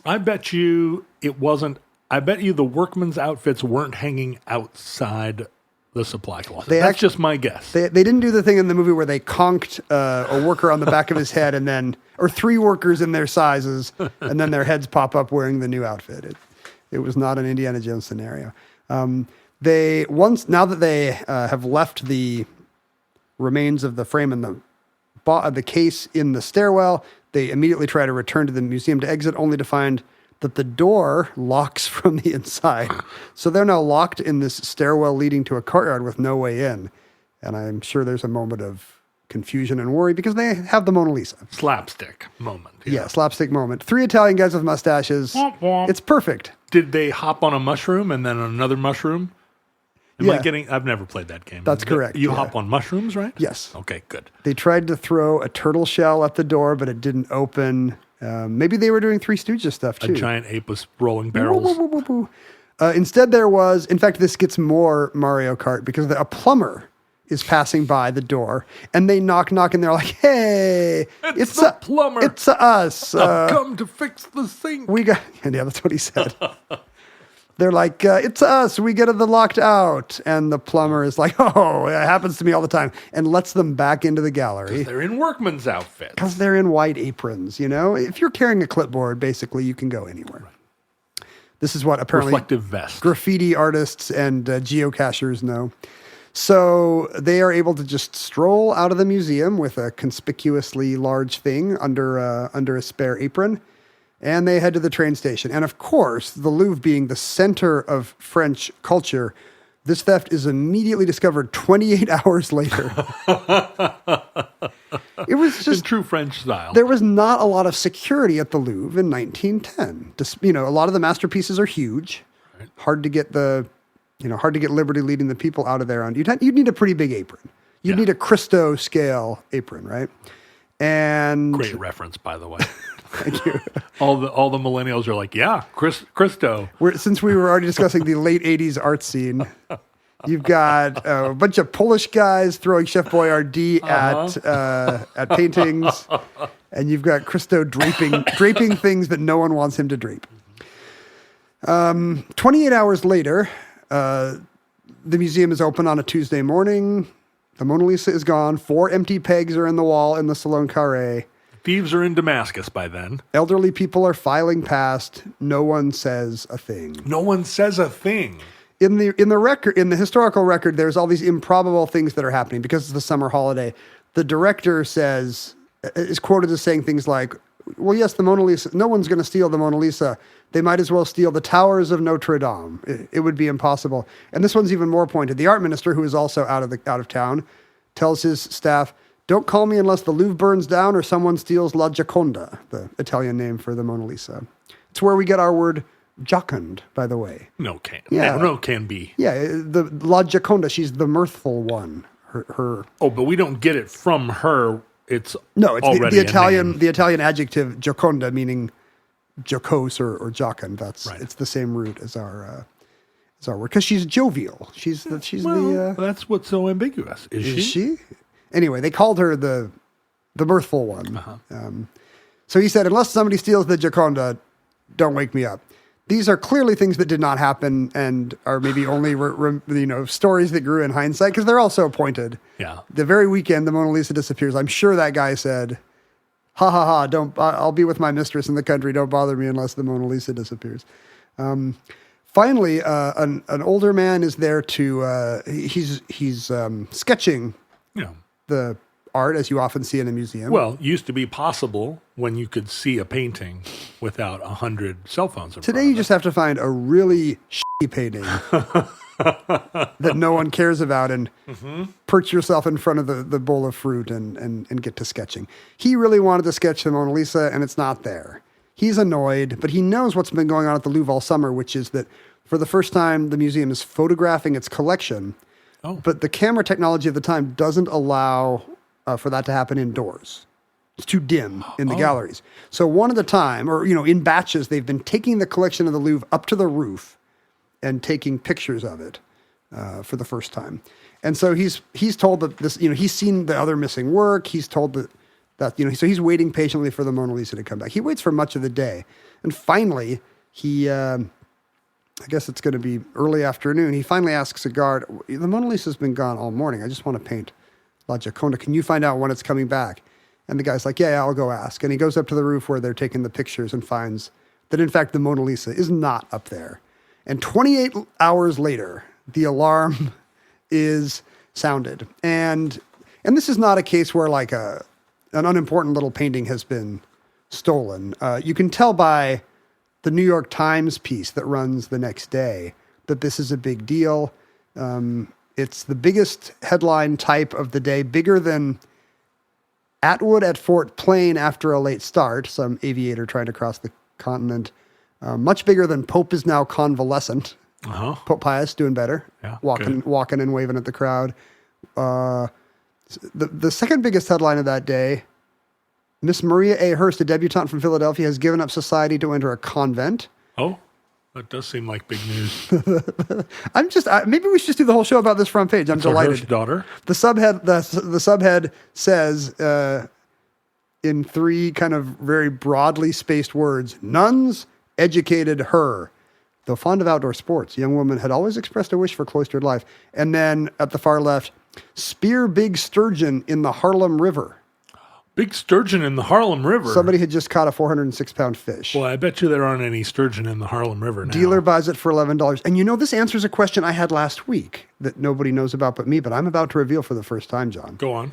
I bet you it wasn't. I bet you the workman's outfits weren't hanging outside the supply closet. That's just my guess. They didn't do the thing in the movie where they conked a worker on the back of his head or three workers in their sizes, and then their heads pop up wearing the new outfit. It was not an Indiana Jones scenario. Now that they have left the remains of the frame and the case in the stairwell, they immediately try to return to the museum to exit, only to find that the door locks from the inside. So they're now locked in this stairwell leading to a courtyard with no way in. And I'm sure there's a moment of confusion and worry because they have the Mona Lisa. Slapstick moment. Yeah, slapstick moment. 3 Italian guys with mustaches. Womp womp. It's perfect. Did they hop on a mushroom and then another mushroom? I've never played that game. That's correct. You hop on mushrooms, right? Yes. Okay, good. They tried to throw a turtle shell at the door, but it didn't open. Maybe they were doing Three Stooges stuff too. A giant ape was rolling barrels. Instead, in fact, this gets more Mario Kart because a plumber is passing by the door and they knock, and they're like, "Hey, it's the plumber. It's us. I've come to fix the sink." That's what he said. They're like, "It's us. We get the locked out." And the plumber is like, "Oh, it happens to me all the time," and lets them back into the gallery. They're in workman's outfits. Because they're in white aprons, If you're carrying a clipboard, basically, you can go anywhere. Right. This is what apparently reflective vest graffiti artists and geocachers know. So they are able to just stroll out of the museum with a conspicuously large thing under a spare apron. And they head to the train station. And of course, the Louvre being the center of French culture, this theft is immediately discovered 28 hours later. It was just in true French style. There was not a lot of security at the Louvre in 1910. A lot of the masterpieces are huge. Right. Hard to get Liberty leading the people out of there. You'd need a pretty big apron. You'd need a Christo scale apron, right? And great reference, by the way. Thank you. All the millennials are like, yeah, Christo. Since we were already discussing the late 80s art scene, you've got a bunch of Polish guys throwing Chef Boyardee at paintings, and you've got Christo draping things that no one wants him to drape. 28 hours later, the museum is open on a Tuesday morning. The Mona Lisa is gone. 4 empty pegs are in the wall in the Salon Carré. Thieves are in Damascus by then. Elderly people are filing past. No one says a thing. No one says a thing. In the historical record, there's all these improbable things that are happening because it's the summer holiday. The director is quoted as saying things like, "Well, yes, the Mona Lisa. No one's going to steal the Mona Lisa. They might as well steal the towers of Notre Dame. It would be impossible." And this one's even more pointed. The art minister, who is also out of town, tells his staff, "Don't call me unless the Louvre burns down or someone steals La Gioconda," the Italian name for the Mona Lisa. It's where we get our word jocund, by the way. No can be. Yeah, the La Gioconda, she's the mirthful one. Her. Oh, but we don't get it from her. It's the Italian adjective Gioconda, meaning jocose or jocund. It's the same root as our word because she's jovial. That's what's so ambiguous. Is she? Anyway, they called her the mirthful one. Uh-huh. So he said, "Unless somebody steals the Gioconda, don't wake me up." These are clearly things that did not happen and are maybe only stories that grew in hindsight because they're all so pointed. Yeah. The very weekend the Mona Lisa disappears, I'm sure that guy said, "Ha ha ha! I'll be with my mistress in the country. Don't bother me unless the Mona Lisa disappears." Finally, an older man is there to he's sketching. The art, as you often see in a museum. Well, it used to be possible when you could see a painting without 100 cell phones. Today, you just have to find a really painting that no one cares about, and perch yourself in front of the bowl of fruit and get to sketching. He really wanted to sketch the Mona Lisa, and it's not there. He's annoyed, but he knows what's been going on at the Louvre all summer, which is that for the first time, the museum is photographing its collection, but the camera technology of the time doesn't allow for that to happen indoors. It's too dim in the galleries. So one at a time, or in batches, they've been taking the collection of the Louvre up to the roof and taking pictures of it for the first time. And so he's told that this, he's seen the other missing work. He's told that so he's waiting patiently for the Mona Lisa to come back. He waits for much of the day, and finally he, I guess it's going to be early afternoon. He finally asks a guard, "The Mona Lisa's been gone all morning. I just want to paint La Gioconda. Can you find out when it's coming back?" And the guy's like, yeah, I'll go ask. And he goes up to the roof where they're taking the pictures and finds that, in fact, the Mona Lisa is not up there. And 28 hours later, the alarm is sounded. And this is not a case where like an unimportant little painting has been stolen. You can tell by the New York Times piece that runs the next day that this is a big deal. It's the biggest headline type of the day, bigger than Atwood at Fort Plain after a late start, some aviator trying to cross the continent. Much bigger than Pope is now convalescent. Pope Pius doing better, walking and waving at the crowd. The second biggest headline of that day, Miss Maria A. Hearst, a debutante from Philadelphia, has given up society to enter a convent. Oh, that does seem like big news. Maybe we should just do the whole show about this front page. I'm delighted. Hearst's daughter. The subhead says in three kind of very broadly spaced words: nuns educated her. Though fond of outdoor sports, the young woman had always expressed a wish for cloistered life. And then at the far left, spear big sturgeon in the Harlem River. Big sturgeon in the Harlem River? Somebody had just caught a 406-pound fish. Well, I bet you there aren't any sturgeon in the Harlem River now. Dealer buys it for $11. And this answers a question I had last week that nobody knows about but me, but I'm about to reveal for the first time, John. Go on.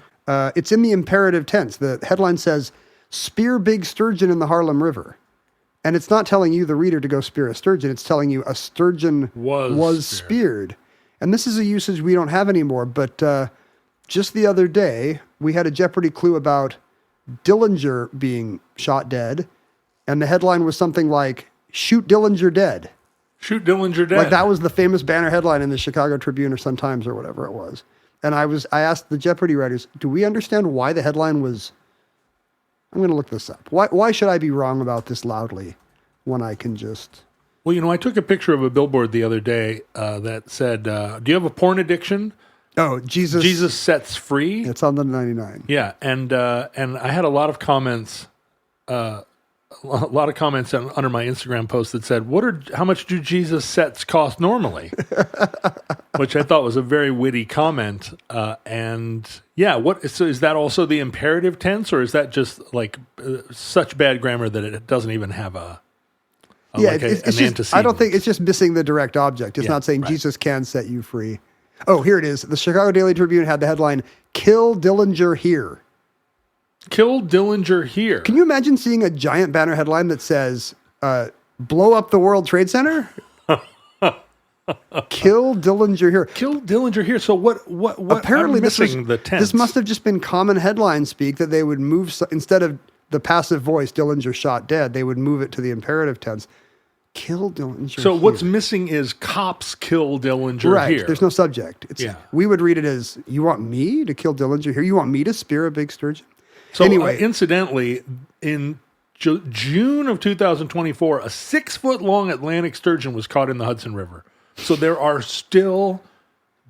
It's in the imperative tense. The headline says, spear big sturgeon in the Harlem River. And it's not telling you, the reader, to go spear a sturgeon. It's telling you a sturgeon was speared. And this is a usage we don't have anymore. But just the other day, we had a Jeopardy clue about Dillinger being shot dead. And the headline was something like, shoot Dillinger dead. Shoot Dillinger dead. Like that was the famous banner headline in the Chicago Tribune or Sun-Times or whatever it was. And I asked the Jeopardy writers, do we understand why the headline was... I'm going to look this up. Why should I be wrong about this loudly when I can just... Well, I took a picture of a billboard the other day that said, do you have a porn addiction? Oh, Jesus sets free. It's on the 99. Yeah, and I had a lot of comments under my Instagram post that said, how much do Jesus sets cost normally? Which I thought was a very witty comment. And yeah, so is that also the imperative tense, or is that just like such bad grammar that it doesn't even have an antecedent? I don't think it's just missing the direct object. It's not saying Jesus can set you free. Oh, here it is. The Chicago Daily Tribune had the headline, "Kill Dillinger Here." Kill Dillinger Here. Can you imagine seeing a giant banner headline that says, blow up the World Trade Center? Kill Dillinger Here. Kill Dillinger Here. So what apparently this must have just been common headline speak, that they would move, instead of the passive voice, Dillinger shot dead, they would move it to the imperative tense. Kill Dillinger So here. What's missing is cops kill Dillinger here. Right, there's no subject. We would read it as, you want me to kill Dillinger here? You want me to spear a big sturgeon? So anyway, incidentally, in June of 2024, a 6-foot-long Atlantic sturgeon was caught in the Hudson River. So there are still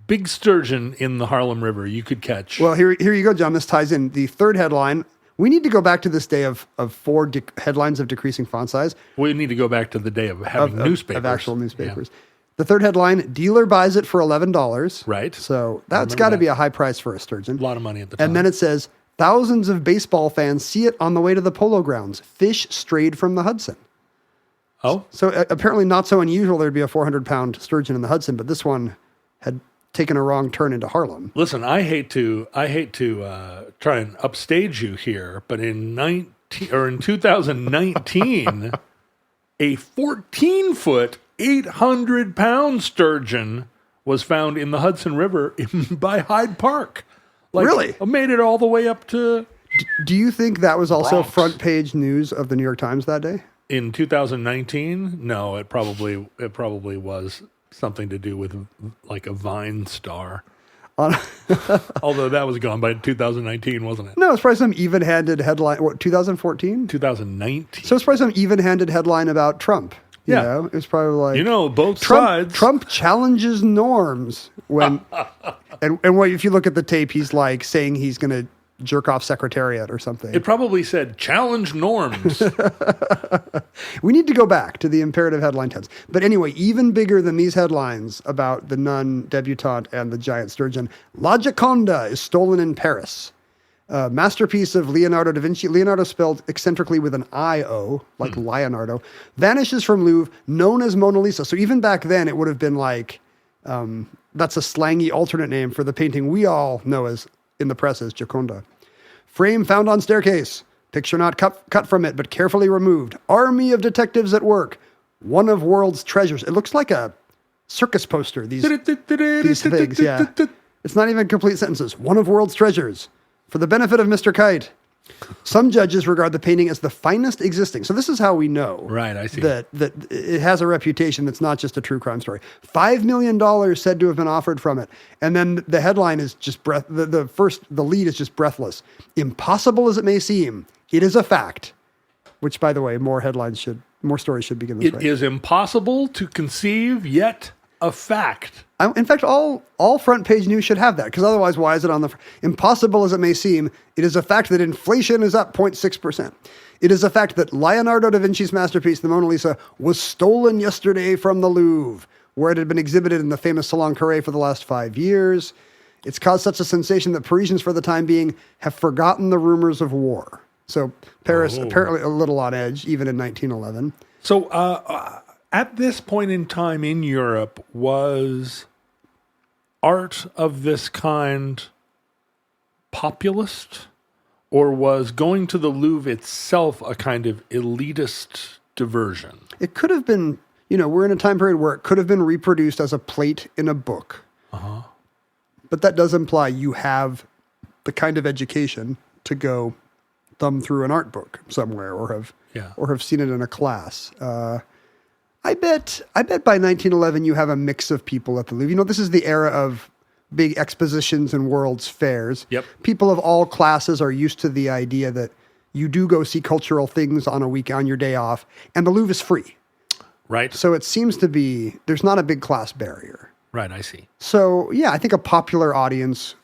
big sturgeon in the Harlem River you could catch. Well, here you go, John. This ties in. The third headline, we need to go back to this day of four headlines of decreasing font size. We need to go back to the day of having newspapers. Of actual newspapers. Yeah. The third headline, dealer buys it for $11. Right. So that's got to be a high price for a sturgeon. A lot of money at the time. And then it says, thousands of baseball fans see it on the way to the Polo Grounds. Fish strayed from the Hudson. Oh. So apparently not so unusual there'd be a 400-pound sturgeon in the Hudson, but this one had taken a wrong turn into Harlem. Listen, I hate to try and upstage you here, but in 2019, a 14-foot 800-pound sturgeon was found in the Hudson River by Hyde Park. Really? Made it all the way up to... Do you think that was also Bronx. front page news of the New York Times that day? In 2019? No, it probably was something to do with like a Vine star. Although that was gone by 2019, wasn't it? No, it's probably some even-handed headline. What, 2014? 2019. So it's probably some even-handed headline about Trump. You know? It was probably like... both sides. Trump challenges norms when... and if you look at the tape, he's like saying he's going to jerk off Secretariat or something. It probably said, challenge norms. We need to go back to the imperative headline tense. But anyway, even bigger than these headlines about the nun debutante and the giant sturgeon, La Gioconda is stolen in Paris. Masterpiece of Leonardo da Vinci, Leonardo spelled eccentrically with an I-O, like Leonardo, vanishes from Louvre, known as Mona Lisa. So even back then, it would have been like, that's a slangy alternate name for the painting we all know as, in the press, as Gioconda. Frame found on staircase. Picture not cut from it, but carefully removed. Army of detectives at work. One of world's treasures. It looks like a circus poster, these things, yeah. It's not even complete sentences. One of world's treasures. For the benefit of Mr. Kite. Some judges regard the painting as the finest existing. So this is how we know. Right, I see. That it has a reputation that's not just a true crime story. $5 million said to have been offered from it. And then the headline is just the lead is just breathless. Impossible as it may seem, it is a fact. Which, by the way, more stories should begin this way. It is impossible to conceive, yet a fact. In fact, all front page news should have that, because otherwise, why is it on the... Impossible as it may seem, it is a fact that inflation is up 0.6%. It is a fact that Leonardo da Vinci's masterpiece, the Mona Lisa, was stolen yesterday from the Louvre, where it had been exhibited in the famous Salon Carré for the last 5 years. It's caused such a sensation that Parisians, for the time being, have forgotten the rumors of war. So Paris, apparently a little on edge, even in 1911. So at this point in time in Europe, was art of this kind populist, or was going to the Louvre itself a kind of elitist diversion? It could have been, we're in a time period where it could have been reproduced as a plate in a book. Uh-huh. But that does imply you have the kind of education to go thumb through an art book somewhere or have seen it in a class. I bet by 1911 you have a mix of people at the Louvre. This is the era of big expositions and world's fairs. Yep. People of all classes are used to the idea that you do go see cultural things on your day off, and the Louvre is free. Right. So it seems to be, there's not a big class barrier. Right, I see. So, yeah, I think a popular audience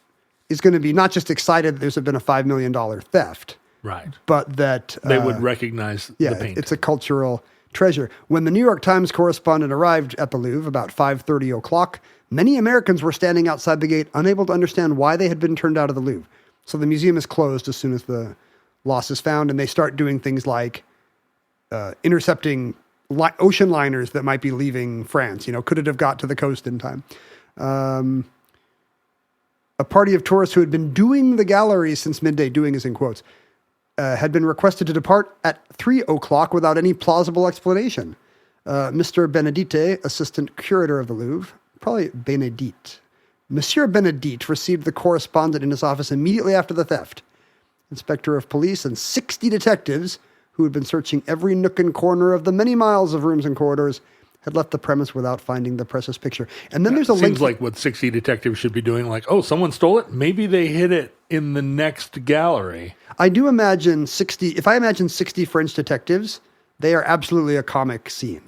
is going to be not just excited that there's been a $5 million theft. Right. But that... they would recognize the painting. It's a cultural treasure. When the New York Times correspondent arrived at the Louvre about 5:30 o'clock, many Americans were standing outside the gate, unable to understand why they had been turned out of the Louvre. So the museum is closed as soon as the loss is found, and they start doing things like intercepting ocean liners that might be leaving France. Could it have got to the coast in time? A party of tourists who had been doing the galleries since midday, doing is in quotes, had been requested to depart at 3 o'clock without any plausible explanation. Mr. Benedite, assistant curator of the Louvre, probably Benedite. Monsieur Benedite received the correspondent in his office immediately after the theft. Inspector of police and 60 detectives, who had been searching every nook and corner of the many miles of rooms and corridors, had left the premise without finding the precious picture. And then there's a link. Seems like what 60 detectives should be doing. Like, oh, someone stole it? Maybe they hid it in the next gallery. I do imagine 60. If I imagine 60 French detectives, they are absolutely a comic scene.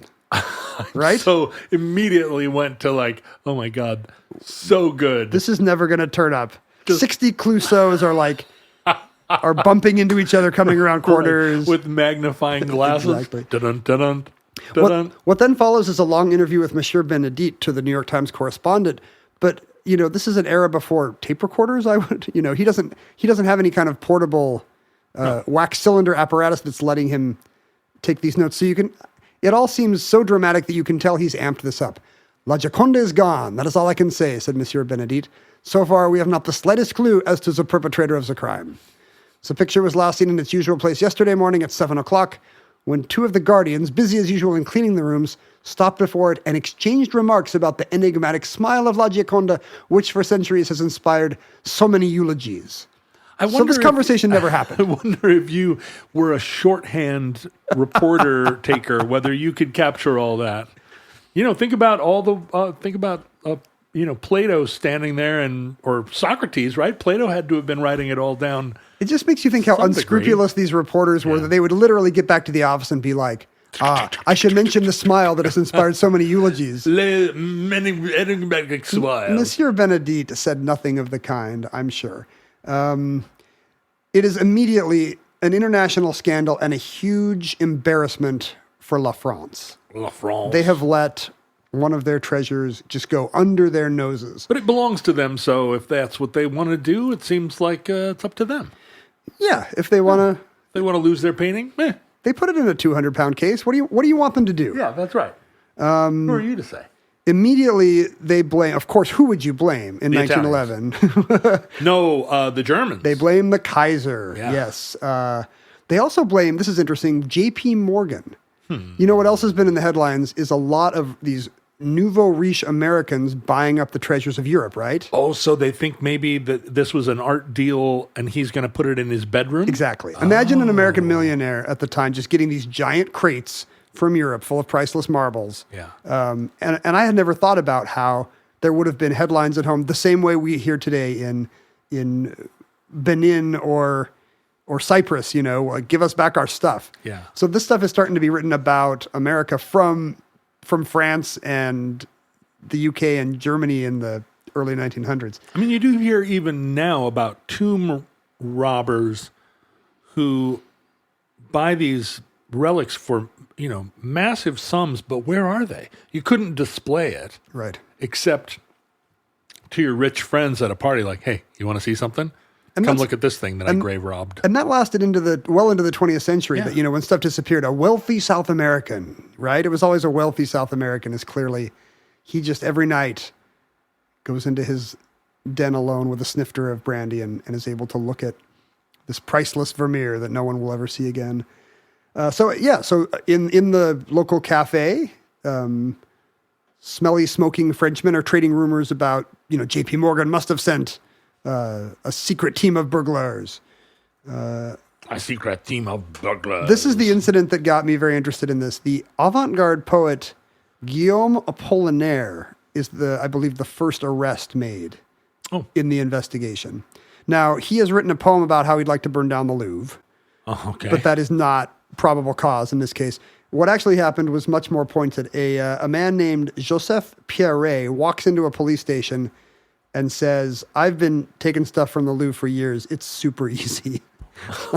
Right? So immediately went to like, oh my God, so good. This is never going to turn up. 60 Clouseaus are bumping into each other coming around corners. With magnifying glasses. Exactly. Dun-dun, dun-dun. What then follows is a long interview with Monsieur Benedite to the New York Times correspondent. But, this is an era before tape recorders. He doesn't have any kind of portable wax cylinder apparatus that's letting him take these notes. So it all seems so dramatic that you can tell he's amped this up. La Gioconda is gone. That is all I can say, said Monsieur Benedite. So far, we have not the slightest clue as to the perpetrator of the crime. The picture was last seen in its usual place yesterday morning at 7 o'clock. when two of the guardians, busy as usual in cleaning the rooms, stopped before it and exchanged remarks about the enigmatic smile of La Gioconda, which for centuries has inspired so many eulogies. So this conversation never happened. I wonder if you were a shorthand reporter taker, whether you could capture all that. Think about Plato standing there or Socrates, right? Plato had to have been writing it all down. It just makes you think how unscrupulous these reporters were, that they would literally get back to the office and be like, I should mention the smile that has inspired so many eulogies. Many enigmatic smiles. Monsieur Benedict said nothing of the kind, I'm sure. It is immediately an international scandal and a huge embarrassment for La France. La France. They have let one of their treasures just go under their noses. But it belongs to them, so if that's what they want to do, it seems like it's up to them. Yeah, if they want to... They want to lose their painting? They put it in a 200-pound case. What do you want them to do? Yeah, that's right. Who are you to say? Immediately, they blame... Of course, who would you blame in 1911? No, the Germans. They blame the Kaiser. Yeah. Yes. They also blame, this is interesting, J.P. Morgan. You know what else has been in the headlines is a lot of these nouveau riche Americans buying up the treasures of Europe, right? Oh, so they think maybe that this was an art deal and he's going to put it in his bedroom? Exactly. Imagine an American millionaire at the time just getting these giant crates from Europe full of priceless marbles. Yeah. And I had never thought about how there would have been headlines at home the same way we hear today in Benin or Cyprus, give us back our stuff. Yeah. So this stuff is starting to be written about America from France and the UK and Germany in the early 1900s. I mean, you do hear even now about tomb robbers who buy these relics for, massive sums, but where are they? You couldn't display it. Right. Except to your rich friends at a party, like, hey, you want to see something? Come look at this thing that I grave robbed. And that lasted into the 20th century. Yeah. That, when stuff disappeared, a wealthy South American, right? It was always a wealthy South American is clearly, he just every night goes into his den alone with a snifter of brandy and is able to look at this priceless Vermeer that no one will ever see again. So in the local cafe, smelly, smoking Frenchmen are trading rumors about, J.P. Morgan must have sent a secret team of burglars. A secret team of burglars. This is the incident that got me very interested in this. The avant-garde poet Guillaume Apollinaire is I believe the first arrest made in the investigation. Now, he has written a poem about how he'd like to burn down the Louvre. Oh, okay. But that is not probable cause in this case. What actually happened was much more pointed. A man named Joseph Pierret walks into a police station and says, I've been taking stuff from the Louvre for years. It's super easy.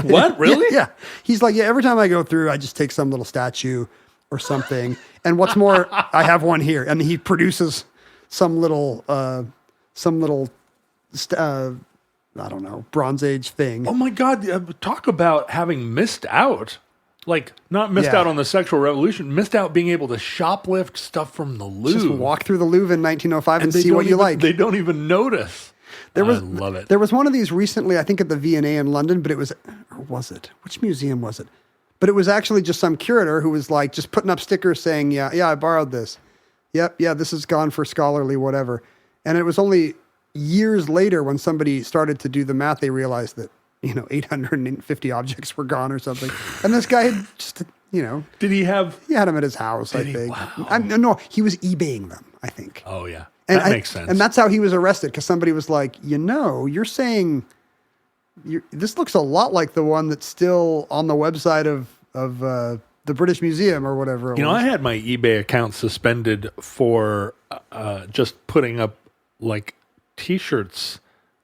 What? Really? Yeah. He's like, every time I go through, I just take some little statue or something. And what's more, I have one here. And he produces some little I don't know, Bronze Age thing. Oh my God. Talk about having missed out. Like, not missed out on the sexual revolution, missed out being able to shoplift stuff from the Louvre. Just walk through the Louvre in 1905 and see what you like. They don't even notice. I love it. There was one of these recently, I think at the V&A in London, but or was it? Which museum was it? But it was actually just some curator who was like just putting up stickers saying, yeah, I borrowed this. Yep, yeah, this is gone for scholarly whatever. And it was only years later when somebody started to do the math, they realized that 850 objects were gone or something. And this guy had just, Did he have... He had them at his house, I think. Wow. No, he was eBaying them, I think. Oh, yeah. And that makes sense. And that's how he was arrested, because somebody was like, you're saying... this looks a lot like the one that's still on the website of the British Museum or whatever it was. I had my eBay account suspended for just putting up, like, T-shirts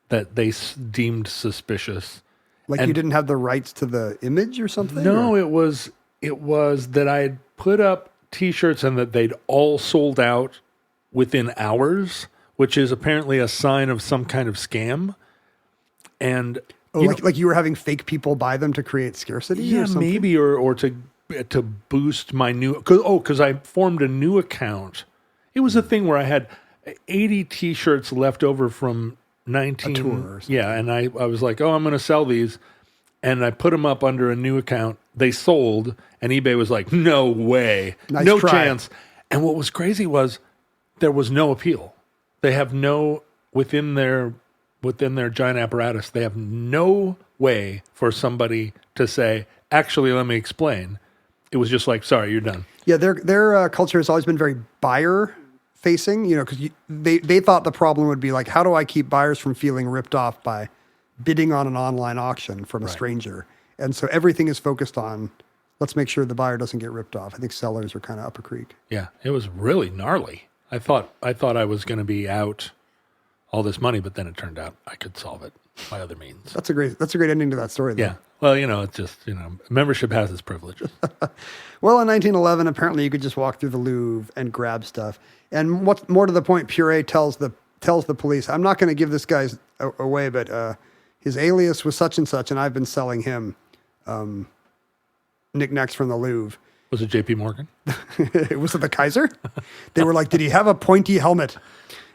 that they deemed suspicious. Like you didn't have the rights to the image or something? No, it was that I had put up T-shirts and that they'd all sold out within hours, which is apparently a sign of some kind of scam. And like you were having fake people buy them to create scarcity? Yeah, or something? maybe, or to boost my new... Because I formed a new account. It was a thing where I had 80 T-shirts left over from 19... A tour or something. Yeah, and I was like, I'm going to sell these. and I put them up under a new account. They sold, and eBay was like, no way, Nice no try. chance. And what was crazy was there was no appeal. They have no, within their giant apparatus, they have no way for somebody to say, actually, let me explain. It was just like, sorry, you're done. Yeah, their culture has always been very buyer facing, because they thought the problem would be like, how do I keep buyers from feeling ripped off by bidding on an online auction from a stranger? And so everything is focused on, let's make sure the buyer doesn't get ripped off. I think sellers are kind of up a creek. Yeah, it was really gnarly. I thought I was going to be out all this money, but then it turned out I could solve it by other means. That's a great ending to that story, though. Yeah. Well, it's just, membership has its privileges. Well, in 1911, apparently you could just walk through the Louvre and grab stuff. And what's more to the point, Pure tells the police, I'm not going to give this guy away, but his alias was such and such, and I've been selling him knickknacks from the Louvre. Was it J.P. Morgan? Was it the Kaiser? They were like, did he have a pointy helmet?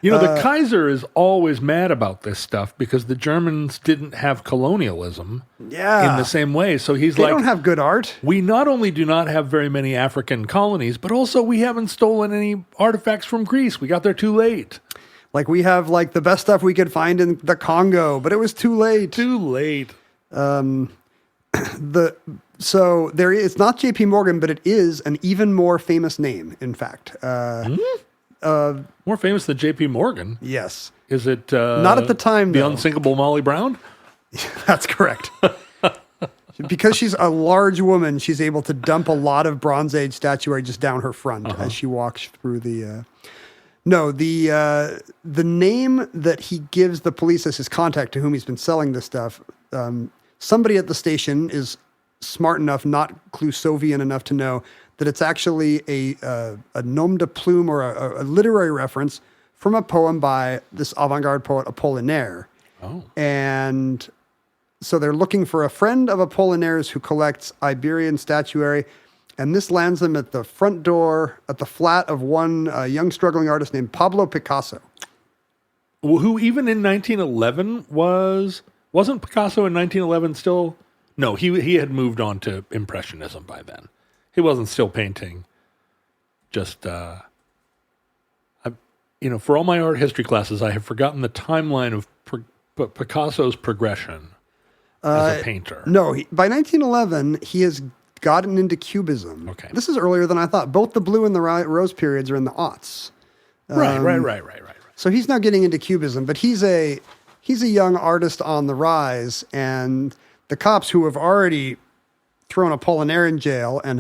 The Kaiser is always mad about this stuff because the Germans didn't have colonialism in the same way. So he's they don't have good art. We not only do not have very many African colonies, but also we haven't stolen any artifacts from Greece. We got there too late. Like we have like the best stuff we could find in the Congo, but it was too late. Too late. So there is, it's not J.P. Morgan, but it is an even more famous name, in fact. More famous than J.P. Morgan? Yes. Is it... not at the time, The though. unsinkable Molly Brown? That's correct. Because she's a large woman, she's able to dump a lot of Bronze Age statuary just down her front as she walks through the... the name that he gives the police as his contact to whom he's been selling this stuff, somebody at the station is smart enough, not Clouseauvian enough to know that it's actually a nom de plume or a literary reference from a poem by this avant-garde poet Apollinaire. Oh. And so they're looking for a friend of Apollinaire's who collects Iberian statuary. And this lands them at the front door, at the flat of one young struggling artist named Pablo Picasso. Who even in 1911 wasn't Picasso in 1911 still? No, he had moved on to Impressionism by then. He wasn't still painting. Just, for all my art history classes, I have forgotten the timeline of Picasso's progression as a painter. No, by 1911, he has gotten into Cubism. Okay. This is earlier than I thought. Both the blue and the rose periods are in the aughts. Right. So he's now getting into Cubism, but he's a young artist on the rise, and the cops who have already thrown Apollinaire in jail and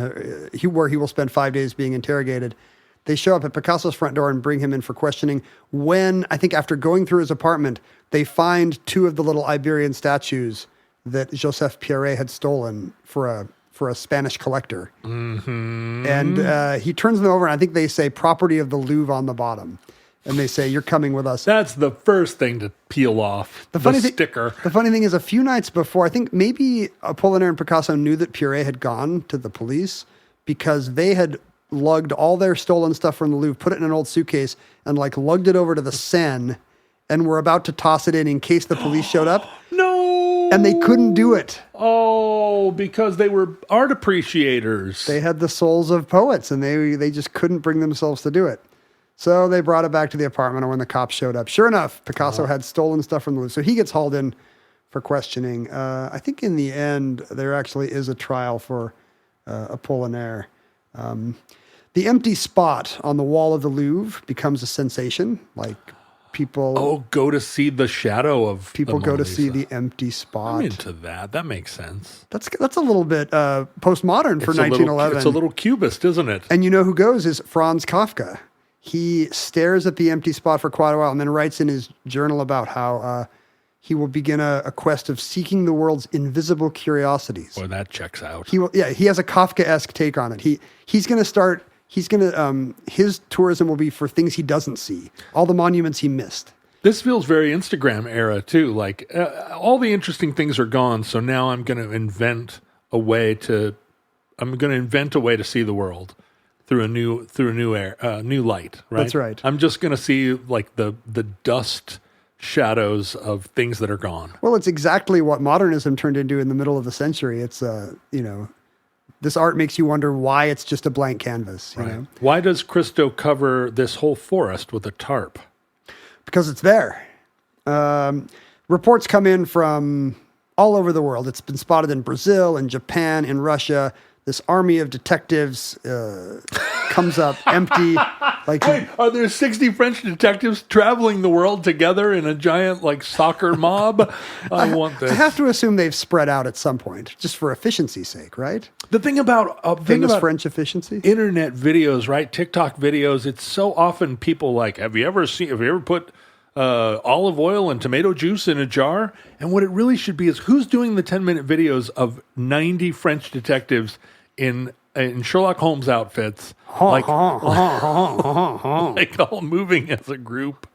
where he will spend 5 days being interrogated, they show up at Picasso's front door and bring him in for questioning. When, I think after going through his apartment, they find two of the little Iberian statues that Joseph Pierret had stolen for a Spanish collector. Mm-hmm. And he turns them over, and I think they say property of the Louvre on the bottom. And they say, you're coming with us. That's the first thing to peel off, the sticker. The funny thing is, a few nights before, I think maybe Apollinaire and Picasso knew that Pierret had gone to the police because they had lugged all their stolen stuff from the Louvre, put it in an old suitcase, and lugged it over to the Seine, and were about to toss it in case the police showed up. No! And they couldn't do it. Oh, because they were art appreciators. They had the souls of poets, and they just couldn't bring themselves to do it. So they brought it back to the apartment, and when the cops showed up, sure enough, Picasso had stolen stuff from the Louvre. So he gets hauled in for questioning. I think in the end, there actually is a trial for Apollinaire. The empty spot on the wall of the Louvre becomes a sensation. People go to see the shadow of people go to see the empty spot. I'm into that. That makes sense. That's a little bit postmodern for 1911. It's a little cubist, isn't it? And you know who goes is Franz Kafka. He stares at the empty spot for quite a while and then writes in his journal about how he will begin a quest of seeking the world's invisible curiosities. Boy, that checks out. He has a Kafka-esque take on it. His tourism will be for things he doesn't see, all the monuments he missed. This feels very Instagram era too. All the interesting things are gone, so now I'm going to invent a way to see the world through a new light. Right? That's right. I'm just going to see the dust shadows of things that are gone. Well, it's exactly what modernism turned into in the middle of the century. It's, this art makes you wonder why it's just a blank canvas. You know? Why does Christo cover this whole forest with a tarp? Because it's there. Reports come in from all over the world. It's been spotted in Brazil, in Japan, in Russia. This army of detectives comes up empty. Wait, are there 60 French detectives traveling the world together in a giant soccer mob? I want this. I have to assume they've spread out at some point, just for efficiency's sake, right? The thing about French efficiency, internet videos, right? TikTok videos. It's so often people have you ever put olive oil and tomato juice in a jar? And what it really should be is who's doing the 10-minute videos of 90 French detectives in Sherlock Holmes outfits, all moving as a group.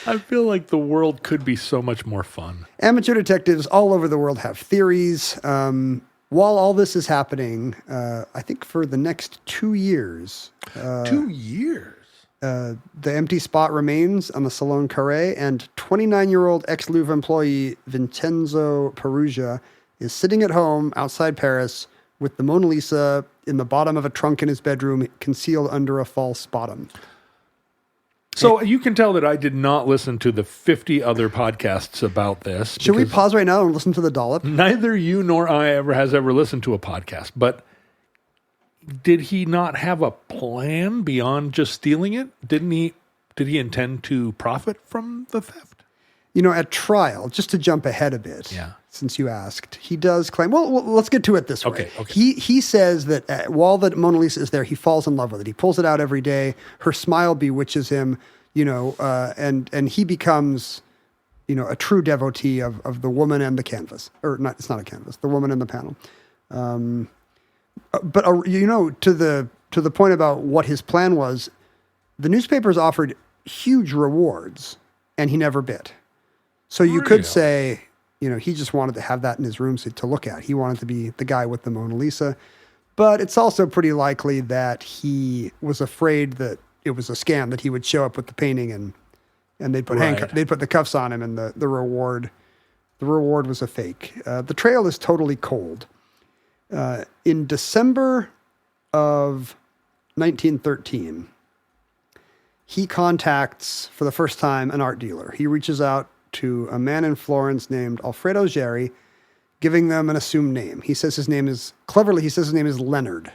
I feel like the world could be so much more fun. Amateur detectives all over the world have theories. While all this is happening, I think for the next 2 years. 2 years? The empty spot remains on the Salon Carré, and 29-year-old ex-Louvre employee Vincenzo Perugia is sitting at home outside Paris with the Mona Lisa in the bottom of a trunk in his bedroom, concealed under a false bottom. So you can tell that I did not listen to the 50 other podcasts about this. Should we pause right now and listen to the dollop? Neither you nor I has ever listened to a podcast, but did he not have a plan beyond just stealing it? Did he intend to profit from the theft? At trial, just to jump ahead a bit, since you asked, he does claim, well, let's get to it this way. Okay. He says that while the Mona Lisa is there, he falls in love with it. He pulls it out every day. Her smile bewitches him, and he becomes, a true devotee of the woman and the canvas. Or not, it's not a canvas, the woman and the panel. But to the point about what his plan was, the newspapers offered huge rewards, and he never bit. So you could say, he just wanted to have that in his room to look at. He wanted to be the guy with the Mona Lisa. But it's also pretty likely that he was afraid that it was a scam, that he would show up with the painting and they'd put they'd put the cuffs on him, and the reward was a fake. The trail is totally cold. In December of 1913, he contacts for the first time an art dealer. He reaches out to a man in Florence named Alfredo Geri, giving them an assumed name. He says his name is Leonard.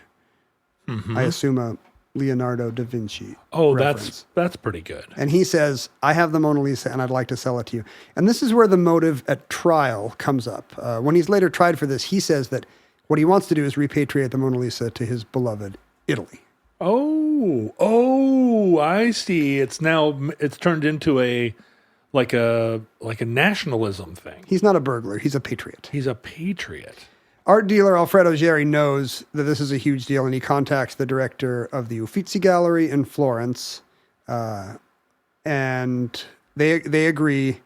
Mm-hmm. I assume a Leonardo da Vinci. Oh, reference. That's pretty good. And he says, I have the Mona Lisa and I'd like to sell it to you. And this is where the motive at trial comes up. When he's later tried for this, he says that what he wants to do is repatriate the Mona Lisa to his beloved Italy. Oh, I see. It's turned into a nationalism thing. He's not a burglar. He's a patriot. He's a patriot. Art dealer Alfredo Geri knows that this is a huge deal, and he contacts the director of the Uffizi Gallery in Florence, and they agree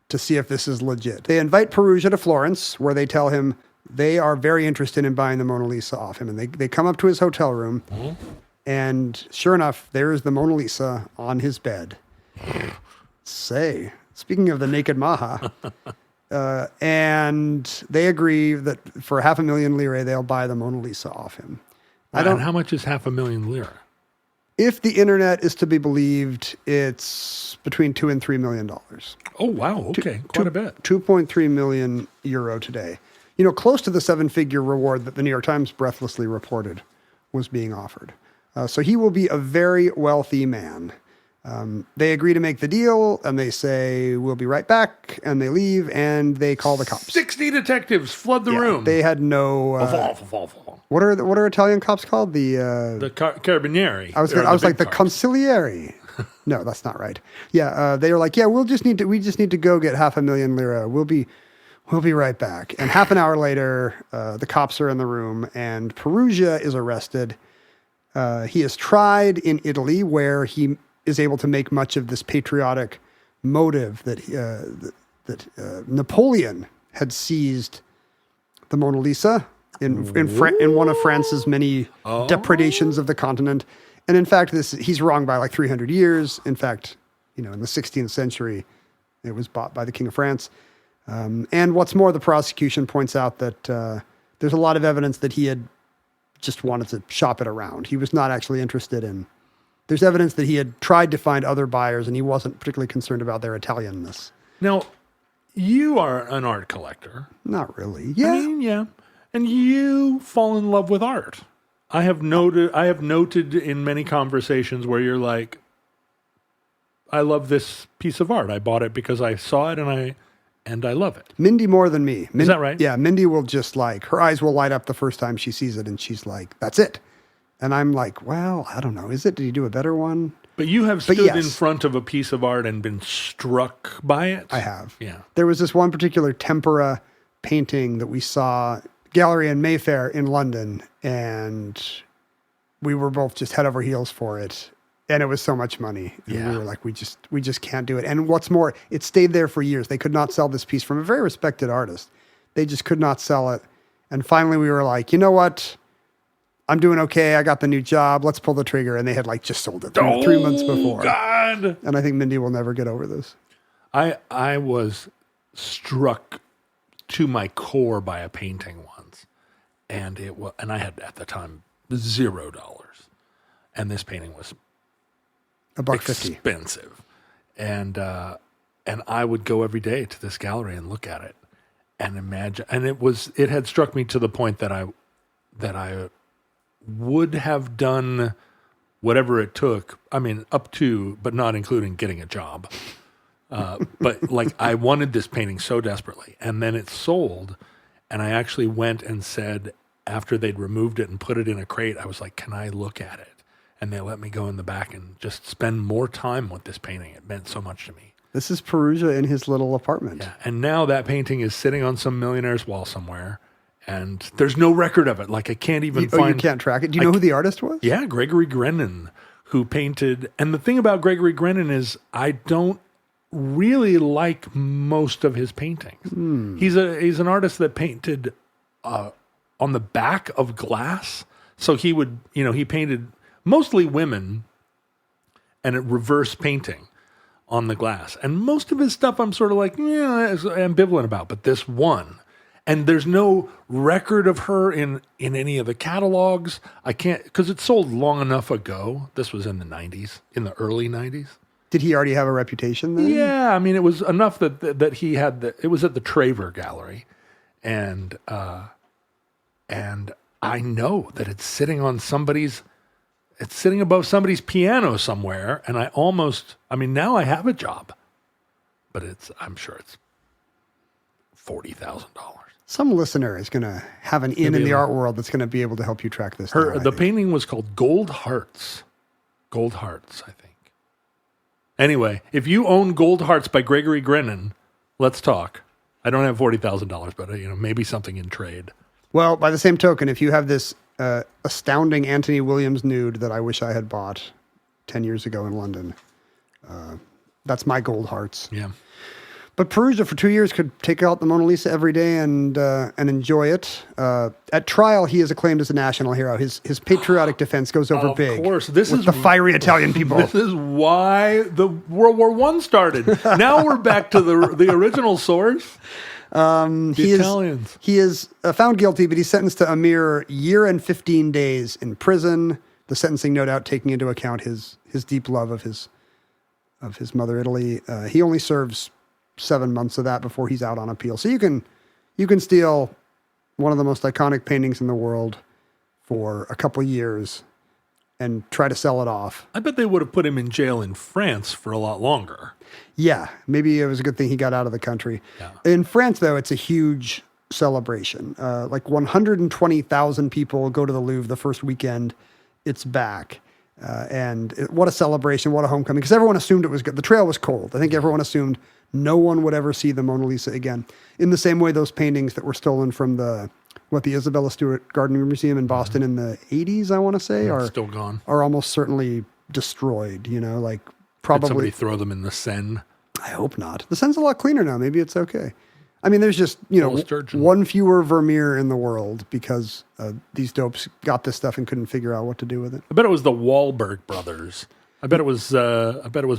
to see if this is legit. They invite Perugia to Florence, where they tell him they are very interested in buying the Mona Lisa off him. And they come up to his hotel room, and sure enough, there is the Mona Lisa on his bed. Speaking of the naked Maha, and they agree that for 500,000 lire, they'll buy the Mona Lisa off him. And how much is 500,000 lire? If the internet is to be believed, it's between $2 and $3 million. Oh, wow. Okay. Quite a bit. 2.3 million euro today. Close to the 7-figure reward that the New York Times breathlessly reported was being offered. So he will be a very wealthy man. They agree to make the deal, and they say, we'll be right back, and they leave, and they call the cops. 60 detectives flood the room. They had no... What are Italian cops called? The Carabinieri. I was like the Consigliere. No, that's not right. Yeah, they were like, we just need to go get 500,000 lira. We'll be right back. And half an hour later, the cops are in the room, and Perugia is arrested. He is tried in Italy, where he is able to make much of this patriotic motive that Napoleon had seized the Mona Lisa in one of France's many depredations of the continent. And in fact, he's wrong by 300 years. In fact, in the 16th century, it was bought by the King of France. And what's more, the prosecution points out that there's a lot of evidence that he had just wanted to shop it around. He was not actually interested in. There's evidence that he had tried to find other buyers, and he wasn't particularly concerned about their Italianness. Now, you are an art collector. Not really. Yeah. I mean, yeah. And you fall in love with art. I have noted in many conversations where you're like, I love this piece of art. I bought it because I saw it and I love it. Mindy more than me. Is that right? Yeah, Mindy will just her eyes will light up the first time she sees it, and she's like, that's it. And I'm like, well, I don't know. Is it? Did he do a better one? But you have stood in front of a piece of art and been struck by it? I have. Yeah. There was this one particular tempera painting that we saw, gallery in Mayfair in London, and we were both just head over heels for it. And it was so much money. And we were like, we just can't do it. And what's more, it stayed there for years. They could not sell this piece from a very respected artist. They just could not sell it. And finally we were like, you know what? I'm doing okay. I got the new job. Let's pull the trigger. And they had just sold it 3 months before. God. And I think Mindy will never get over this. I was struck to my core by a painting once. And I had at the time $0. And this painting was $1.50. Expensive. And I would go every day to this gallery and look at it and imagine, and it had struck me to the point that I would have done whatever it took. I mean, up to, but not including getting a job. But I wanted this painting so desperately, and then it sold, and I actually went and said, after they'd removed it and put it in a crate, I was like, can I look at it? And they let me go in the back and just spend more time with this painting. It meant so much to me. This is Perugia in his little apartment. Yeah, and now that painting is sitting on some millionaire's wall somewhere, and there's no record of it. I can't even find... you can't track it? Do you know who the artist was? Yeah, Gregory Grennan, who painted... And the thing about Gregory Grennan is I don't really like most of his paintings. He's an artist that painted on the back of glass. So he would, he painted mostly women and a reverse painting on the glass. And most of his stuff I'm sort of ambivalent about, but this one, and there's no record of her in any of the catalogs. I can't, because it sold long enough ago. This was in the 90s, in the early 90s. Did he already have a reputation then? Yeah, I mean, it was enough that he had it was at the Traver Gallery. And I know that it's sitting above somebody's piano somewhere, and now I have a job, but I'm sure it's $40,000. Some listener is going to have an in the art world that's going to be able to help you track this down. The painting was called Gold Hearts. Gold Hearts, I think. Anyway, if you own Gold Hearts by Gregory Grennan, let's talk. I don't have $40,000, but maybe something in trade. Well, by the same token, if you have this astounding Anthony Williams nude that I wish I had bought 10 years ago in London, that's my Gold Hearts. Yeah. But Perugia for 2 years could take out the Mona Lisa every day and enjoy it. At trial, he is acclaimed as a national hero. His patriotic defense goes over big. Of course, this is the fiery Italian people. This is why the World War I started. Now we're back to the original source. Italians. He is found guilty, but he's sentenced to a mere year and 15 days in prison. The sentencing, no doubt, taking into account his deep love of his mother Italy. He only serves 7 months of that before he's out on appeal. So you can steal one of the most iconic paintings in the world for a couple years and try to sell it off. I bet they would have put him in jail in France for a lot longer. Yeah, maybe it was a good thing he got out of the country. Yeah. In France, though, it's a huge celebration. 120,000 people go to the Louvre the first weekend. It's back. What a celebration, what a homecoming. Because everyone assumed it was good. The trail was cold. I think everyone assumed no one would ever see the Mona Lisa again. In the same way, those paintings that were stolen from the Isabella Stewart Gardner Museum in Boston in the 80s, I want to say, are still gone. Are almost certainly destroyed, probably. Did somebody throw them in the Seine? I hope not. The Seine's a lot cleaner now. Maybe it's okay. I mean, there's just, one fewer Vermeer in the world because these dopes got this stuff and couldn't figure out what to do with it. I bet it was the Wahlberg brothers I bet it was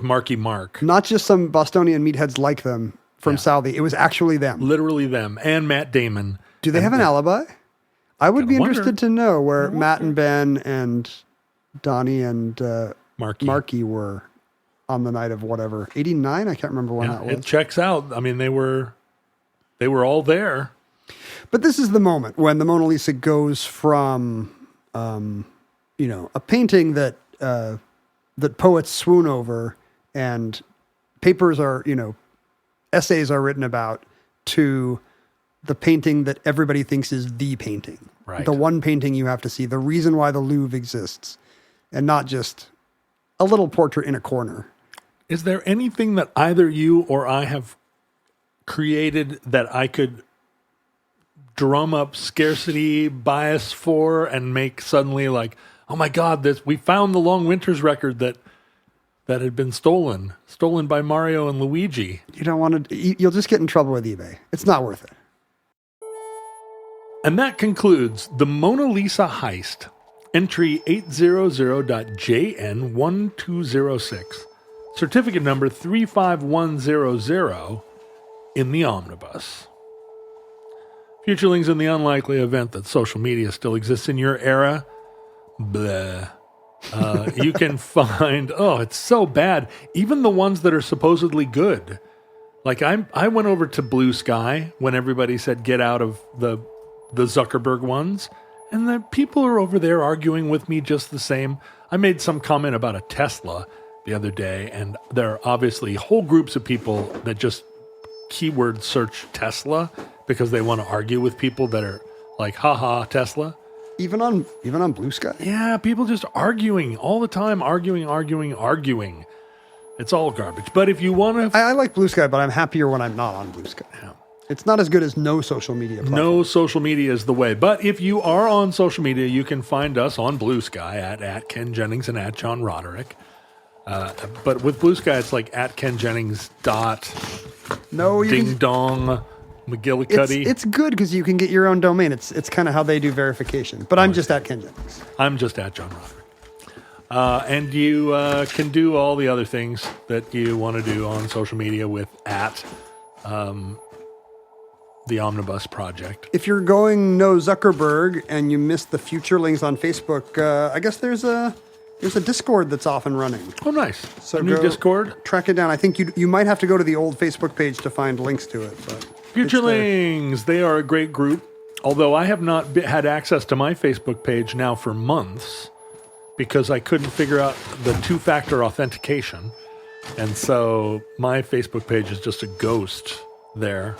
Marky Mark. Not just some Bostonian meatheads like them from Southie. It was actually them. Literally them. And Matt Damon. Do they have an alibi? I would be interested to know where Matt and Ben and Donnie and Marky were on the night of whatever. 89? I can't remember when that was. It checks out. I mean, they were all there. But this is the moment when the Mona Lisa goes from, a painting that poets swoon over and papers are, essays are written about, to the painting that everybody thinks is the painting. Right. The one painting you have to see, the reason why the Louvre exists, and not just a little portrait in a corner. Is there anything that either you or I have created that I could drum up scarcity bias for and make suddenly like, oh my God, we found the Long Winters record that had been stolen by Mario and Luigi. You don't want to, you'll just get in trouble with eBay. It's not worth it. And that concludes the Mona Lisa Heist, entry 800.JN1206, certificate number 35100 in the omnibus. Futurelings, in the unlikely event that social media still exists in your era, bleh. You can find, it's so bad. Even the ones that are supposedly good. Like I went over to Blue Sky when everybody said get out of the Zuckerberg ones, and the people are over there arguing with me just the same. I made some comment about a Tesla the other day, and there are obviously whole groups of people that just keyword search Tesla because they want to argue with people that are like, haha, Tesla. Even on Blue Sky? Yeah, people just arguing all the time, arguing. It's all garbage. But if you want to... I like Blue Sky, but I'm happier when I'm not on Blue Sky. Yeah. It's not as good as no social media platform. No social media is the way. But if you are on social media, you can find us on Blue Sky at Ken Jennings and at John Roderick. But with Blue Sky, it's like at Ken Jennings ding dong McGillicuddy. It's good because you can get your own domain. It's kind of how they do verification. But I'm just at Ken Jennings. I'm just at John Roderick. And you can do all the other things that you want to do on social media with at the Omnibus Project. If you're going no Zuckerberg and you missed the Futurelings on Facebook, I guess there's a Discord that's off and running. Oh, nice. So a new Discord? Track it down. I think you might have to go to the old Facebook page to find links to it. But Futurelings, they are a great group. Although I have not had access to my Facebook page now for months because I couldn't figure out the two-factor authentication. And so my Facebook page is just a ghost there.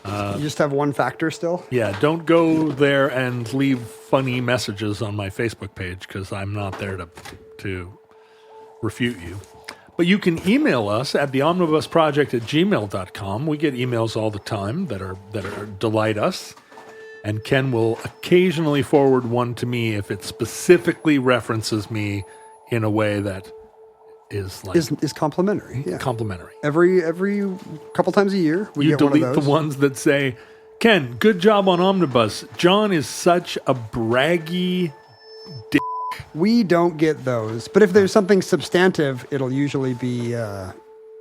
You just have one factor still? Yeah, don't go there and leave funny messages on my Facebook page because I'm not there to refute you. But you can email us at theomnibusproject@gmail.com. We get emails all the time that are delight us. And Ken will occasionally forward one to me if it specifically references me in a way that is like is complimentary. Yeah. Complimentary. Every couple times a year, we get one of those. You delete the ones that say, Ken, good job on Omnibus. John is such a braggy dick. We don't get those. But if there's something substantive, it'll usually be,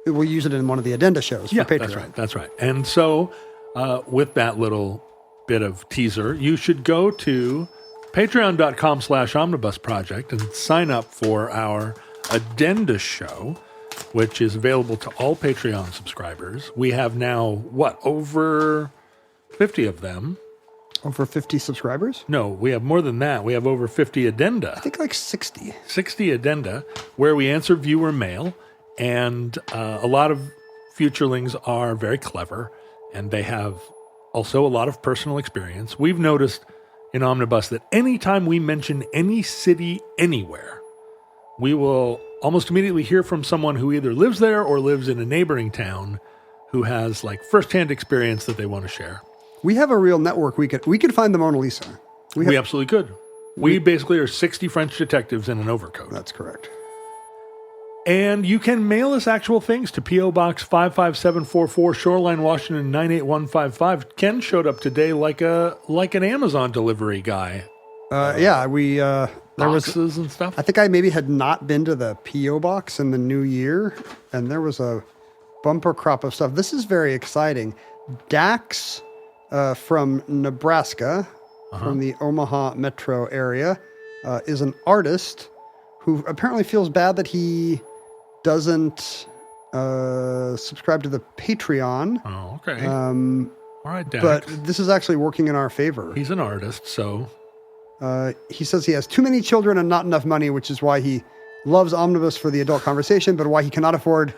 we'll use it in one of the addenda shows for Patreon. That's right. And so with that little bit of teaser, you should go to patreon.com/omnibusproject and sign up for our addenda show, which is available to all Patreon subscribers. We have now, over 50 of them. Over 50 subscribers? No, we have more than that. We have over 50 addenda. I think like 60. 60 addenda, where we answer viewer mail, and a lot of Futurelings are very clever, and they have also a lot of personal experience. We've noticed in Omnibus that anytime we mention any city anywhere, we will almost immediately hear from someone who either lives there or lives in a neighboring town who has like firsthand experience that they want to share. We have a real network. We could find the Mona Lisa. We absolutely could. We basically are 60 French detectives in an overcoat. That's correct. And you can mail us actual things to P.O. Box 55744, Shoreline, Washington 98155. Ken showed up today like an Amazon delivery guy. Yeah, we boxes and stuff. I think I maybe had not been to the P.O. box in the new year, and there was a bumper crop of stuff. This is very exciting. Dax from Nebraska, from the Omaha metro area, is an artist who apparently feels bad that he doesn't subscribe to the Patreon. Oh, okay. All right, Dax. But this is actually working in our favor. He's an artist, so... he says he has too many children and not enough money, which is why he loves Omnibus for the adult conversation, but why he cannot afford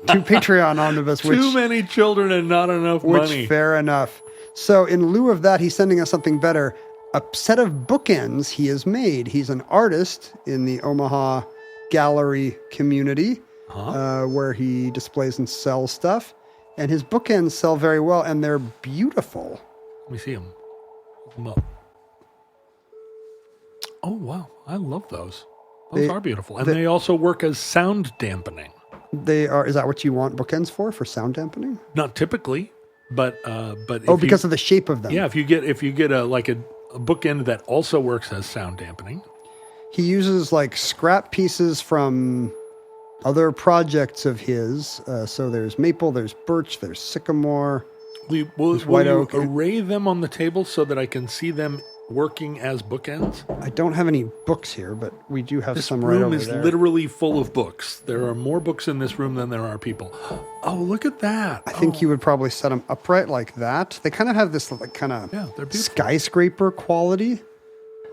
to Patreon Omnibus. Too many children and not enough money. Fair enough. So in lieu of that, he's sending us something better. A set of bookends he has made. He's an artist in the Omaha gallery community where he displays and sells stuff. And his bookends sell very well, and they're beautiful. Let me see them. Hold them up. Oh, wow. I love those. Those are beautiful. And they also work as sound dampening. They are. Is that what you want bookends for sound dampening? Not typically, but because of the shape of them. Yeah, if you get a bookend that also works as sound dampening. He uses like scrap pieces from other projects of his. So there's maple, there's birch, there's sycamore. Will you array them on the table so that I can see them working as bookends? I don't have any books here, but we do have some right over there. This room is literally full of books. There are more books in this room than there are people. Oh, look at that. I think you would probably set them upright like that. They kind of have this like kind of skyscraper quality.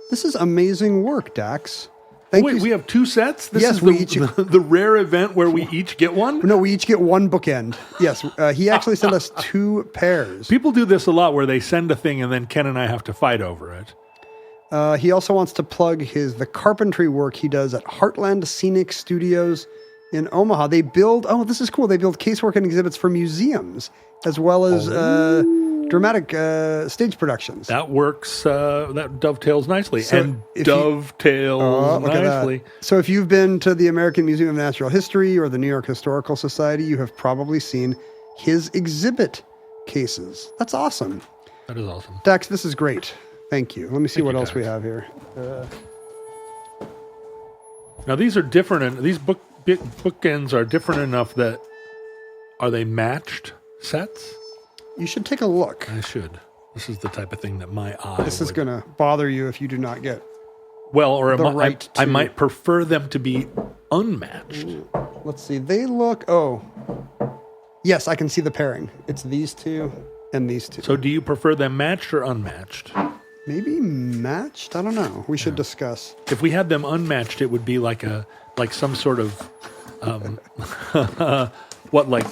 This is amazing work, Dax. Wait, we have two sets? This is the rare event where we each get one? No, we each get one bookend. Yes, he actually sent us two pairs. People do this a lot where they send a thing and then Ken and I have to fight over it. He also wants to plug the carpentry work he does at Heartland Scenic Studios in Omaha. They build, this is cool. They build casework and exhibits for museums as well as dramatic stage productions. That works. That dovetails nicely. So nicely. So if you've been to the American Museum of Natural History or the New York Historical Society, you have probably seen his exhibit cases. That's awesome. That is awesome. Dax, this is great. Thank you. Let me see what else we have here. Now these are different, and these bookends are different enough that are they matched sets? You should take a look. I should. This is the type of thing that my eye. This is going to bother you if you do not get. Well, or I might prefer them to be unmatched. Ooh. Let's see. They look. Oh, yes, I can see the pairing. It's these two and these two. So, do you prefer them matched or unmatched? Maybe matched. I don't know. We should discuss. If we had them unmatched, it would be like some sort of what like.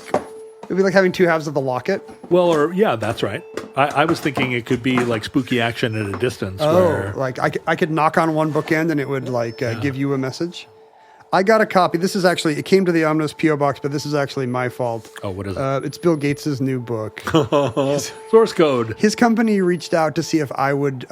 It'd be like having two halves of the locket. Well, that's right. I was thinking it could be like spooky action at a distance. Like I could knock on one bookend and it would give you a message. I got a copy. This is actually, it came to the Omnibus P.O. box, but this is actually my fault. Oh, what is it? It's Bill Gates' new book. Source code. His company reached out to see if I would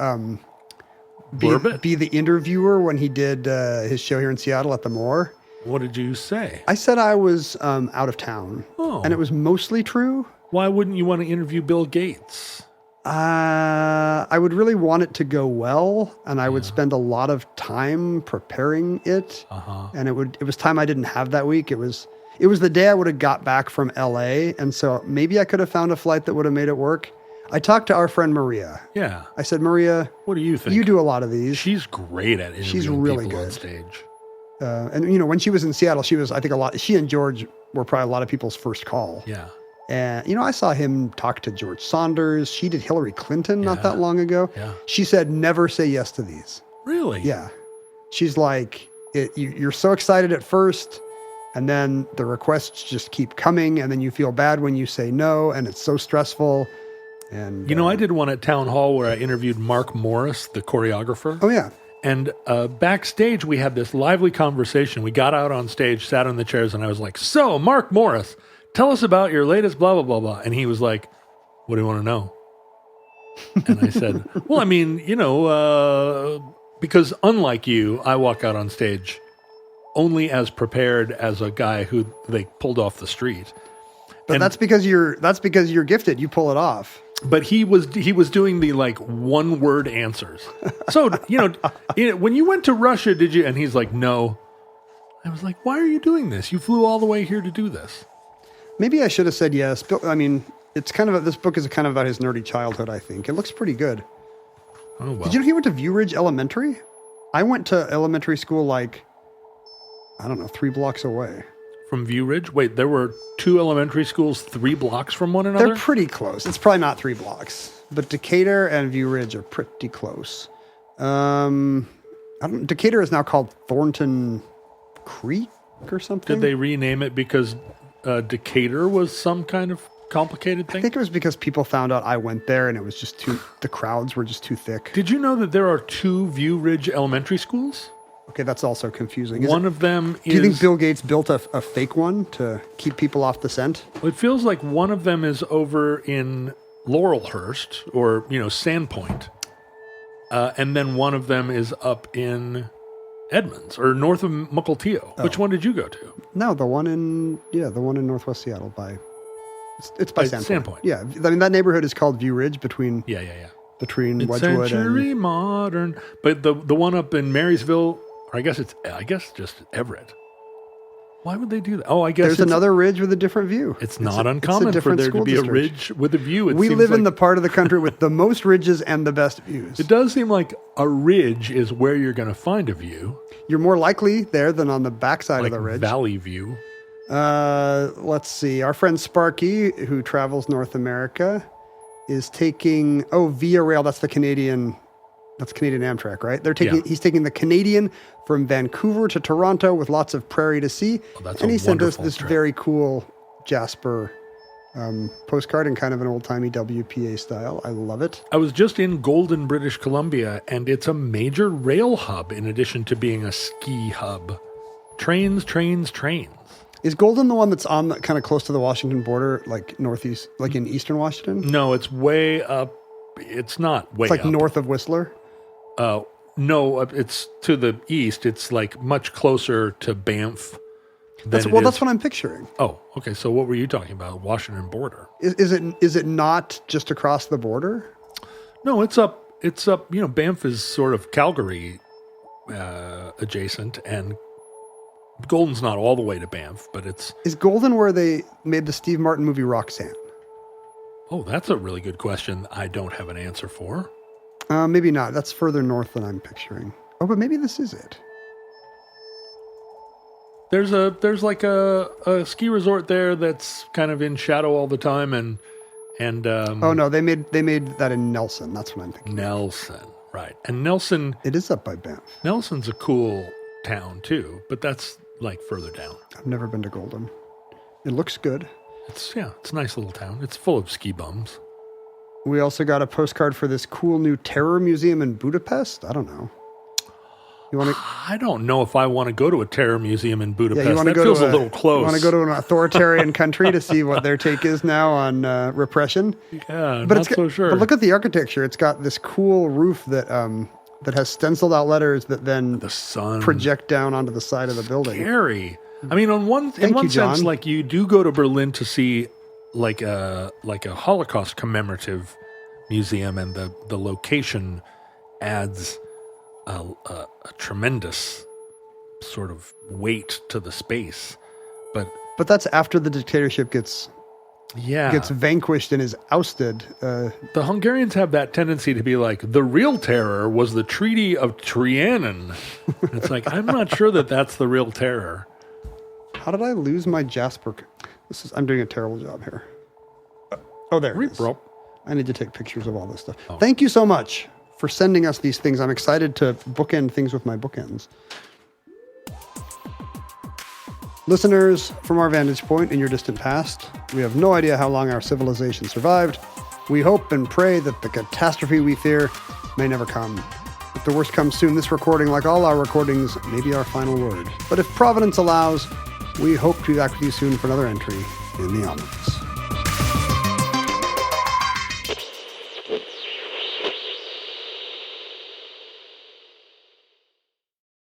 be the interviewer when he did his show here in Seattle at the Moore. What did you say? I said I was out of town. Oh. And it was mostly true. Why wouldn't you want to interview Bill Gates? I would really want it to go well, and I would spend a lot of time preparing it. And it was time I didn't have that week. It was the day I would have got back from LA, and so maybe I could have found a flight that would have made it work. I talked to our friend Maria. Yeah. I said, Maria, what do you think? You do a lot of these. She's great at interviewing She's really people good. On stage. And when she was in Seattle, she was, I think, she and George were probably a lot of people's first call. Yeah. And, I saw him talk to George Saunders. She did Hillary Clinton not that long ago. Yeah. She said, never say yes to these. Really? Yeah. She's like, you're so excited at first, and then the requests just keep coming, and then you feel bad when you say no, and it's so stressful. And I did one at Town Hall where I interviewed Mark Morris, the choreographer. Oh, yeah. And backstage, we had this lively conversation. We got out on stage, sat in the chairs, and I was like, so, Mark Morris, tell us about your latest blah, blah, blah, blah. And he was like, what do you want to know? And I said, well, I mean, because unlike you, I walk out on stage only as prepared as a guy who they pulled off the street. But that's because you're gifted. You pull it off. But he was doing the like one word answers. So, when you went to Russia, did you? And he's like, no. I was like, why are you doing this? You flew all the way here to do this. Maybe I should have said yes. I mean, it's kind of this book is kind of about his nerdy childhood, I think. It looks pretty good. Oh, well. Did you know he went to View Ridge Elementary? I went to elementary school 3 blocks away. From View Ridge? Wait, there were 2 elementary schools 3 blocks from one another? They're pretty close. It's probably not 3 blocks, but Decatur and View Ridge are pretty close. Decatur is now called Thornton Creek or something. Did they rename it because Decatur was some kind of complicated thing? I think it was because people found out I went there and it was just the crowds were just too thick. Did you know that there are 2 View Ridge elementary schools? Okay, that's also confusing. One of them is... Do you think Bill Gates built a fake one to keep people off the scent? Well, it feels like one of them is over in Laurelhurst or, Sandpoint. And then one of them is up in Edmonds or north of Mukilteo. Oh. Which one did you go to? No, the one in Northwest Seattle it's by Sandpoint. Yeah, I mean that neighborhood is called View Ridge between between Wedgwood Century and Modern. But the one up in Marysville, or I guess just Everett. Why would they do that? Oh, I guess there's another ridge with a different view. It's not uncommon for there to be a ridge with a view. We live in the part of the country with the most ridges and the best views. It does seem like a ridge is where you're going to find a view. You're more likely there than on the backside of the ridge. Valley view. Let's see. Our friend Sparky, who travels North America, is taking Via Rail. That's Canadian Amtrak, right? He's taking the Canadian from Vancouver to Toronto with lots of prairie to see. And he sent us this very cool Jasper postcard in kind of an old-timey WPA style. I love it. I was just in Golden, British Columbia, and it's a major rail hub in addition to being a ski hub. Trains. Is Golden the one that's on kind of close to the Washington border, like northeast, like in eastern Washington? No, it's way up. It's not way up. It's like north of Whistler? No, it's to the east. It's like much closer to Banff. That's what I'm picturing. Oh, okay. So what were you talking about? Washington border. Is it not just across the border? No, it's up. Banff is sort of Calgary adjacent, and Golden's not all the way to Banff, but it's... Is Golden where they made the Steve Martin movie Roxanne? Oh, that's a really good question I don't have an answer for. Maybe not. That's further north than I'm picturing. Oh, but maybe this is it. There's like a ski resort there that's kind of in shadow all the time, and oh no, they made that in Nelson. That's what I'm thinking. Nelson, right? And Nelson, it is up by Banff. Nelson's a cool town too, but that's like further down. I've never been to Golden. It looks good. It's a nice little town. It's full of ski bums. We also got a postcard for this cool new terror museum in Budapest. I don't know. I don't know if I want to go to a terror museum in Budapest. Yeah, that feels a little close. You want to go to an authoritarian country to see what their take is now on repression? Yeah, but not so sure. But look at the architecture. It's got this cool roof that has stenciled out letters that then the sun project down onto the side of the building. Scary. I mean, in one sense, like you do go to Berlin to see like a Holocaust commemorative museum, and the location adds a tremendous sort of weight to the space. But that's after the dictatorship gets vanquished and is ousted. The Hungarians have that tendency to be like, the real terror was the Treaty of Trianon. It's like, I'm not sure that's the real terror. How did I lose my Jasper? I'm doing a terrible job here. Oh, there it is. I need to take pictures of all this stuff. Oh. Thank you so much for sending us these things. I'm excited to bookend things with my bookends. Listeners, from our vantage point in your distant past, we have no idea how long our civilization survived. We hope and pray that the catastrophe we fear may never come. If the worst comes soon, this recording, like all our recordings, may be our final word. But if Providence allows, we hope to be back with you soon for another entry in the Omnibus.